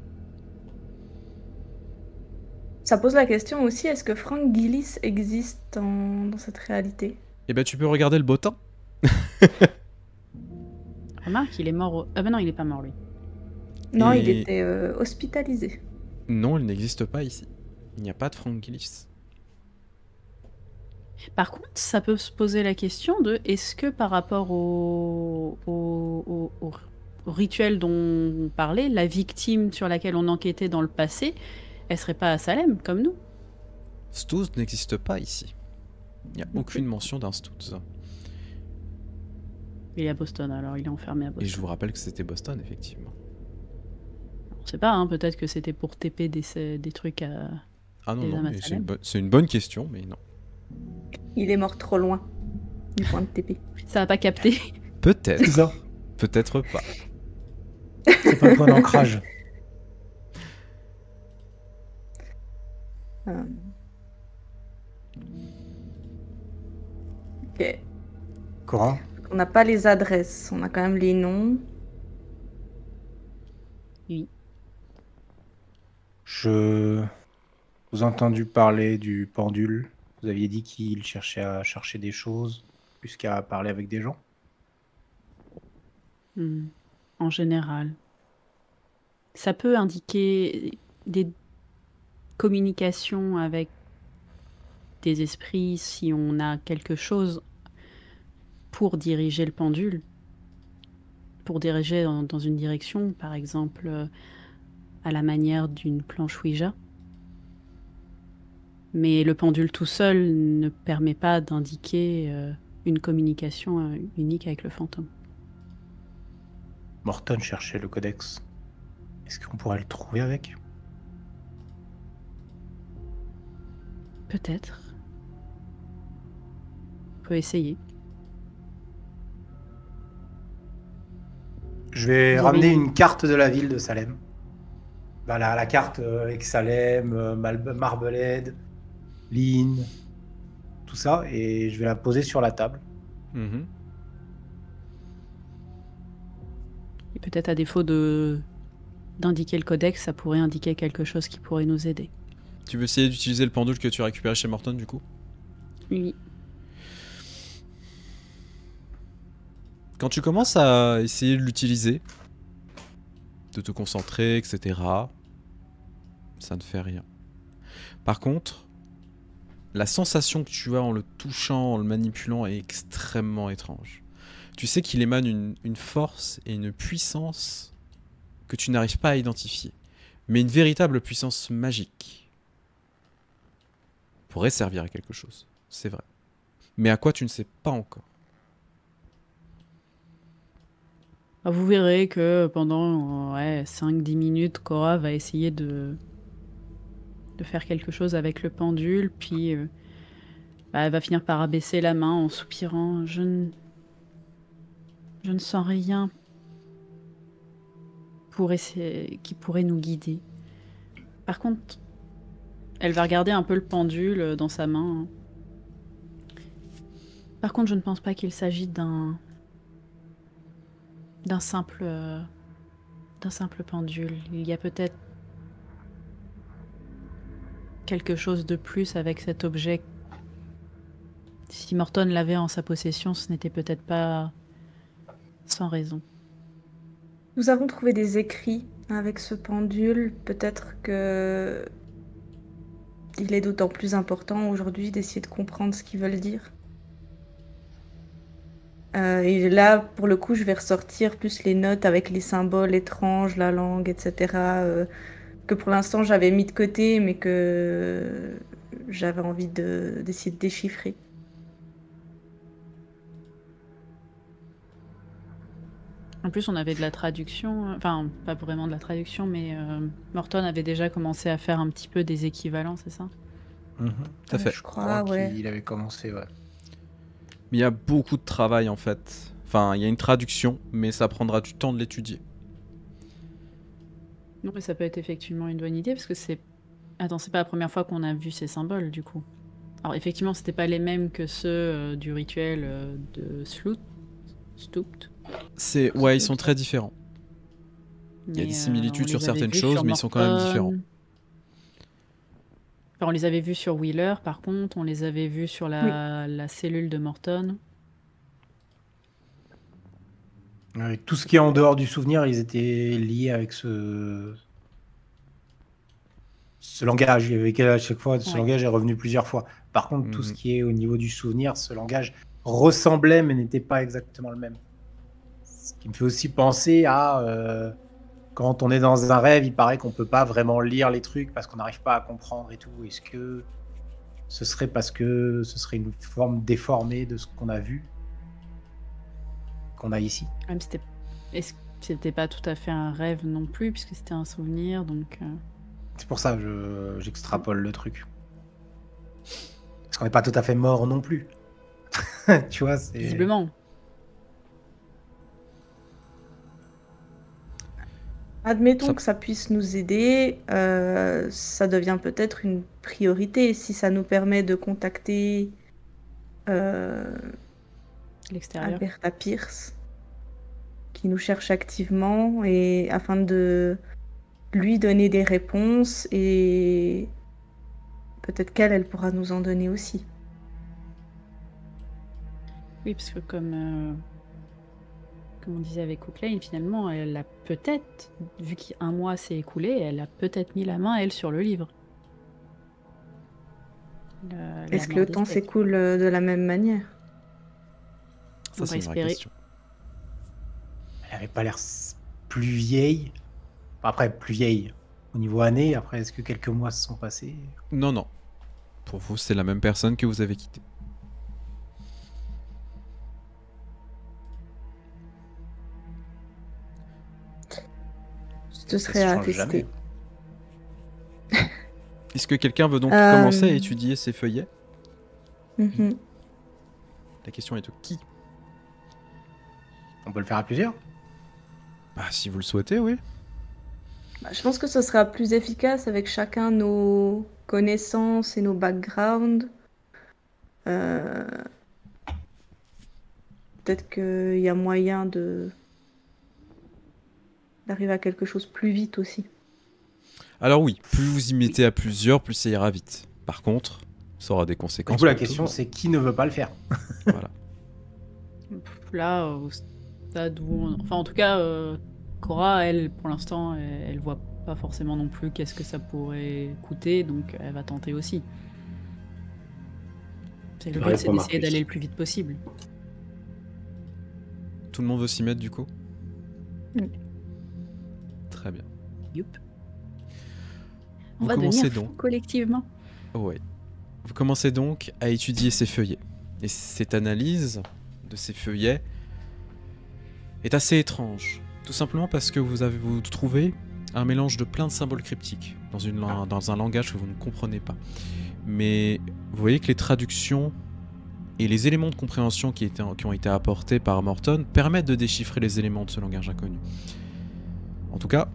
Ça pose la question aussi, est-ce que Frank Gillis existe dans cette réalité? Eh ben, tu peux regarder le bottin. Remarque, il est mort. Ah ben non, il est pas mort lui. Non, il Et- était hospitalisé. Non, il n'existe pas ici. Il n'y a pas de Frank Gillis. Par contre, ça peut se poser la question de est-ce que par rapport au rituel dont on parlait, la victime sur laquelle on enquêtait dans le passé, elle serait pas à Salem comme nous? Stooz n'existe pas ici. Il n'y a aucune mention d'un Stooz. Il est à Boston, alors il est enfermé à Et Boston. je vous rappelle que c'était Boston, effectivement. On sait pas, hein, peut-être que c'était pour TP des trucs à... Ah non, Des non, hommes à mais c'est Salem. c'est une bonne question, mais non. Il est mort trop loin du point de TP. Ça a pas capté. Peut-être, C'est ça. peut-être pas. C'est pas le point d'ancrage. Euh. Ok. Cora, On n'a pas les adresses, on a quand même les noms. je vous ai entendu parler du pendule. Vous aviez dit qu'il cherchait à chercher des choses plus qu'à parler avec des gens. En général. Ça peut indiquer des communications avec des esprits si on a quelque chose pour diriger le pendule, pour diriger dans une direction, par exemple à la manière d'une planche Ouija. Mais le pendule tout seul ne permet pas d'indiquer une communication unique avec le fantôme. Morton cherchait le codex. Est-ce qu'on pourrait le trouver avec? Peut-être. On peut essayer. Je vais Vous ramener avez- une carte de la ville de Salem. Voilà, la carte avec Salem, Marblehead, Lynn, tout ça, et je vais la poser sur la table. Mhm. Et peut-être à défaut d'indiquer le codex, ça pourrait indiquer quelque chose qui pourrait nous aider. Tu veux essayer d'utiliser le pendule que tu as récupéré chez Morton, du coup? Oui. Quand tu commences à essayer de l'utiliser, de te concentrer, etc., ça ne fait rien. Par contre, la sensation que tu as en le touchant, en le manipulant est extrêmement étrange. Tu sais qu'il émane une force et une puissance que tu n'arrives pas à identifier, mais une véritable puissance magique. Pourrait servir à quelque chose, c'est vrai. Mais à quoi tu ne sais pas encore. Vous verrez que pendant 5-10 minutes, Cora va essayer de faire quelque chose avec le pendule, puis elle va finir par abaisser la main en soupirant. Je ne sens rien qui pourrait nous guider. Par contre, elle va regarder un peu le pendule dans sa main. Par contre, je ne pense pas qu'il s'agit d'un simple pendule. Il y a peut-être quelque chose de plus avec cet objet. Si Morton l'avait en sa possession, ce n'était peut-être pas sans raison. Nous avons trouvé des écrits avec ce pendule. Peut-être que il est d'autant plus important aujourd'hui d'essayer de comprendre ce qu'ils veulent dire. Et là, pour le coup, je vais ressortir plus les notes avec les symboles étranges, la langue, etc. Que pour l'instant j'avais mis de côté, mais que j'avais envie d'essayer de déchiffrer. En plus, on avait de la traduction, enfin, pas vraiment de la traduction, mais Morton avait déjà commencé à faire un petit peu des équivalents, c'est ça? Tout à fait. Je crois, ouais. qu'il avait commencé, ouais. Mais il y a beaucoup de travail en fait. Enfin, il y a une traduction, mais ça prendra du temps de l'étudier. Non, mais ça peut être effectivement une bonne idée, parce que c'est... Attends, c'est pas la première fois qu'on a vu ces symboles, du coup. Alors, effectivement, c'était pas les mêmes que ceux du rituel de Stooped. Ouais, ils sont très différents. Il y a des Mais, similitudes on sur les avait certaines vus choses, sur mais ils sont quand même Morton. différents. Enfin, on les avait vus sur Wheeler, par contre. On les avait vus sur la cellule de Morton. Tout ce qui est en dehors du souvenir, ils étaient liés avec ce langage. Il y avait à chaque fois, ce Ouais. langage est revenu plusieurs fois. Par contre, tout ce Mhm. qui est au niveau du souvenir, ce langage ressemblait mais n'était pas exactement le même. Ce qui me fait aussi penser à quand on est dans un rêve, il paraît qu'on peut pas vraiment lire les trucs parce qu'on n'arrive pas à comprendre et tout. Est-ce que ce serait parce que ce serait une forme déformée de ce qu'on a vu, qu'on a ici? Même c'était pas tout à fait un rêve non plus, puisque c'était un souvenir, donc... C'est pour ça que j'extrapole le truc. Parce qu'on n'est pas tout à fait mort non plus. Tu vois, c'est... Visiblement. Admettons Ça- que ça puisse nous aider, ça devient peut-être une priorité si ça nous permet de contacter L'extérieur. Alberta Pierce, qui nous cherche activement, et afin de lui donner des réponses, et peut-être elle pourra nous en donner aussi. Oui, parce que comme on disait avec Oaklane, finalement, elle a peut-être, vu qu'un mois s'est écoulé, elle a peut-être mis la main, elle, sur le livre. Est-ce que le temps s'écoule de la même manière? Ça, On c'est va une vraie espérer. question. Elle avait pas l'air plus vieille. Après, plus vieille au niveau année. Après, est-ce que quelques mois se sont passés? Non, non. Pour vous, c'est la même personne que vous avez quittée. Ce serait à tester. Est-ce que quelqu'un veut donc commencer à étudier ces feuillets? Mhm. La question est de qui? On peut le faire à plusieurs? Bah, si vous le souhaitez, oui. Bah, je pense que ce sera plus efficace avec chacun nos connaissances et nos backgrounds. Peut-être qu'il y a moyen d'arriver à quelque chose plus vite aussi. Alors oui, plus vous y mettez à plusieurs, plus ça ira vite. Par contre, ça aura des Du conséquences. coup, la pour tout question, le monde. c'est qui ne veut pas le faire? Voilà. Là, au stade où... Enfin, en tout cas, Cora, elle, pour l'instant, elle voit pas forcément non plus qu'est-ce que ça pourrait coûter, donc elle va tenter aussi. Le but, c'est d'essayer d'aller le plus vite possible. Tout le monde veut s'y mettre du coup? Mm. Très bien. Youp. Vous On va commencez devenir fous donc. collectivement. Ouais. Vous commencez donc à étudier ces feuillets. Et cette analyse de ces feuillets est assez étrange. Tout simplement parce que vous trouvez un mélange de plein de symboles cryptiques dans un langage que vous ne comprenez pas. Mais vous voyez que les traductions et les éléments de compréhension qui ont été apportés par Morton permettent de déchiffrer les éléments de ce langage inconnu. En tout cas,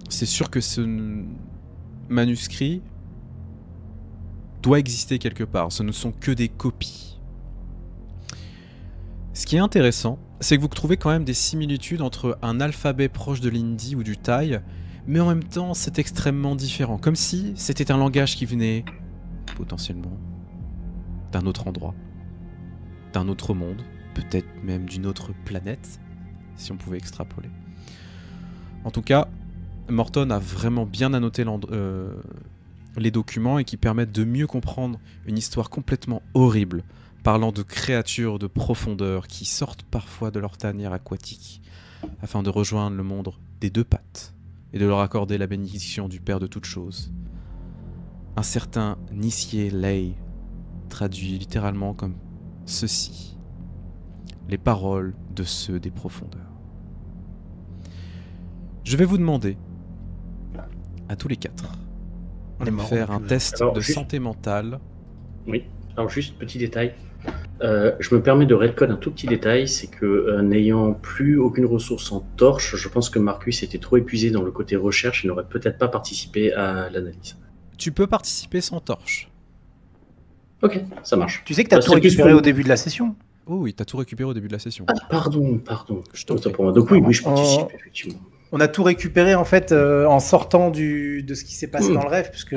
c'est sûr que ce manuscrit doit exister quelque part. Ce ne sont que des copies. Ce qui est intéressant, c'est que vous trouvez quand même des similitudes entre un alphabet proche de l'hindi ou du thaï, mais en même temps c'est extrêmement différent, comme si c'était un langage qui venait, potentiellement, d'un autre endroit, d'un autre monde, peut-être même d'une autre planète, si on pouvait extrapoler. En tout cas, Morton a vraiment bien annoté les documents et qui permettent de mieux comprendre une histoire complètement horrible, parlant de créatures de profondeur qui sortent parfois de leur tanière aquatique afin de rejoindre le monde des deux pattes et de leur accorder la bénédiction du Père de toutes choses. Un certain Nisye Lei traduit littéralement comme ceci: les paroles de ceux des profondeurs. Je vais vous demander, à tous les quatre, de me faire un test de santé mentale. Oui, alors juste petit détail. Je me permets de redcode un tout petit détail, c'est que n'ayant plus aucune ressource en torche, je pense que Marcus était trop épuisé dans le côté recherche et n'aurait peut-être pas participé à l'analyse. Tu peux participer sans torche. Ok, ça marche. Tu sais que t'as tout récupéré au début de la session. Oh oui, t'as tout récupéré au début de la session. Ah, pardon. Autant pour moi. Donc oui, je participe, effectivement. On a tout récupéré en fait en sortant de ce qui s'est passé dans le rêve, puisque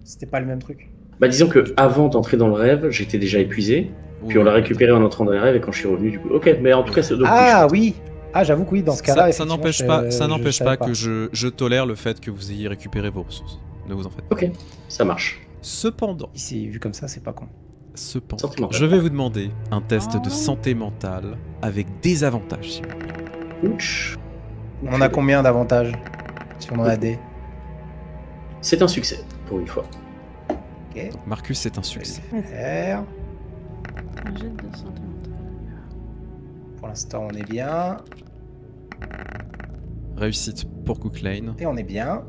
c'était pas le même truc. Bah disons que avant d'entrer dans le rêve, j'étais déjà épuisé. Puis on l'a récupéré en entrant dans le rêve et quand je suis revenu du coup. Ok, mais en tout cas c'est. Donc, oui. Ah j'avoue que oui, dans ce cas-là. Ça n'empêche pas que je tolère le fait que vous ayez récupéré vos ressources. Ne vous en faites pas. Ok, ça marche. Cependant. Ici vu comme ça, c'est pas con. Je vais vous demander un test de santé mentale avec des avantages. Ouch. On a combien d'avantages si on en a des? C'est un succès pour une fois. Ok. Donc Marcus, c'est un succès. Un jet de santé mentale. Pour l'instant, on est bien. Réussite pour Cooklane. Et on est bien.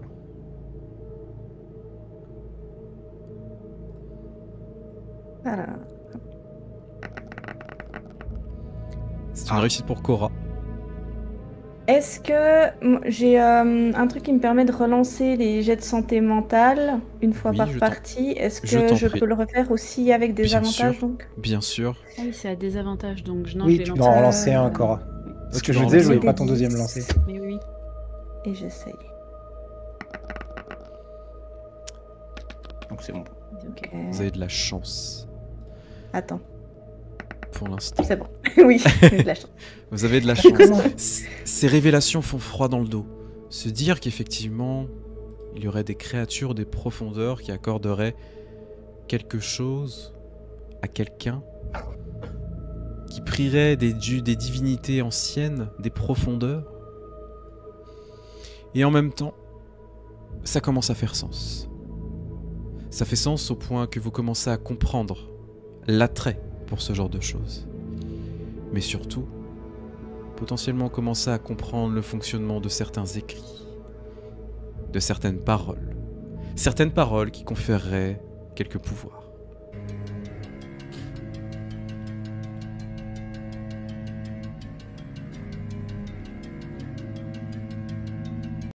Voilà. C'est une réussite pour Cora. Est-ce que j'ai un truc qui me permet de relancer les jets de santé mentale une fois par partie? Est-ce que je peux le refaire aussi avec des avantages donc? Bien sûr. Ah oui, c'est à désavantage donc je Oui, tu dois en relancer un, Cora. Ce que je disais, je voulais pas ton deuxième lancer. Mais oui. Et j'essaye. Donc c'est bon. Okay. Vous avez de la chance. Attends. Pour l'instant. C'est bon. Oui, j'ai de la chance. Vous avez de la chance. Ces révélations font froid dans le dos. Se dire qu'effectivement, il y aurait des créatures des profondeurs qui accorderaient quelque chose à quelqu'un, qui prierait des divinités anciennes, des profondeurs. Et en même temps, ça commence à faire sens. Ça fait sens au point que vous commencez à comprendre l'attrait pour ce genre de choses. Mais surtout, potentiellement commencer à comprendre le fonctionnement de certains écrits, de certaines paroles qui conféreraient quelques pouvoirs.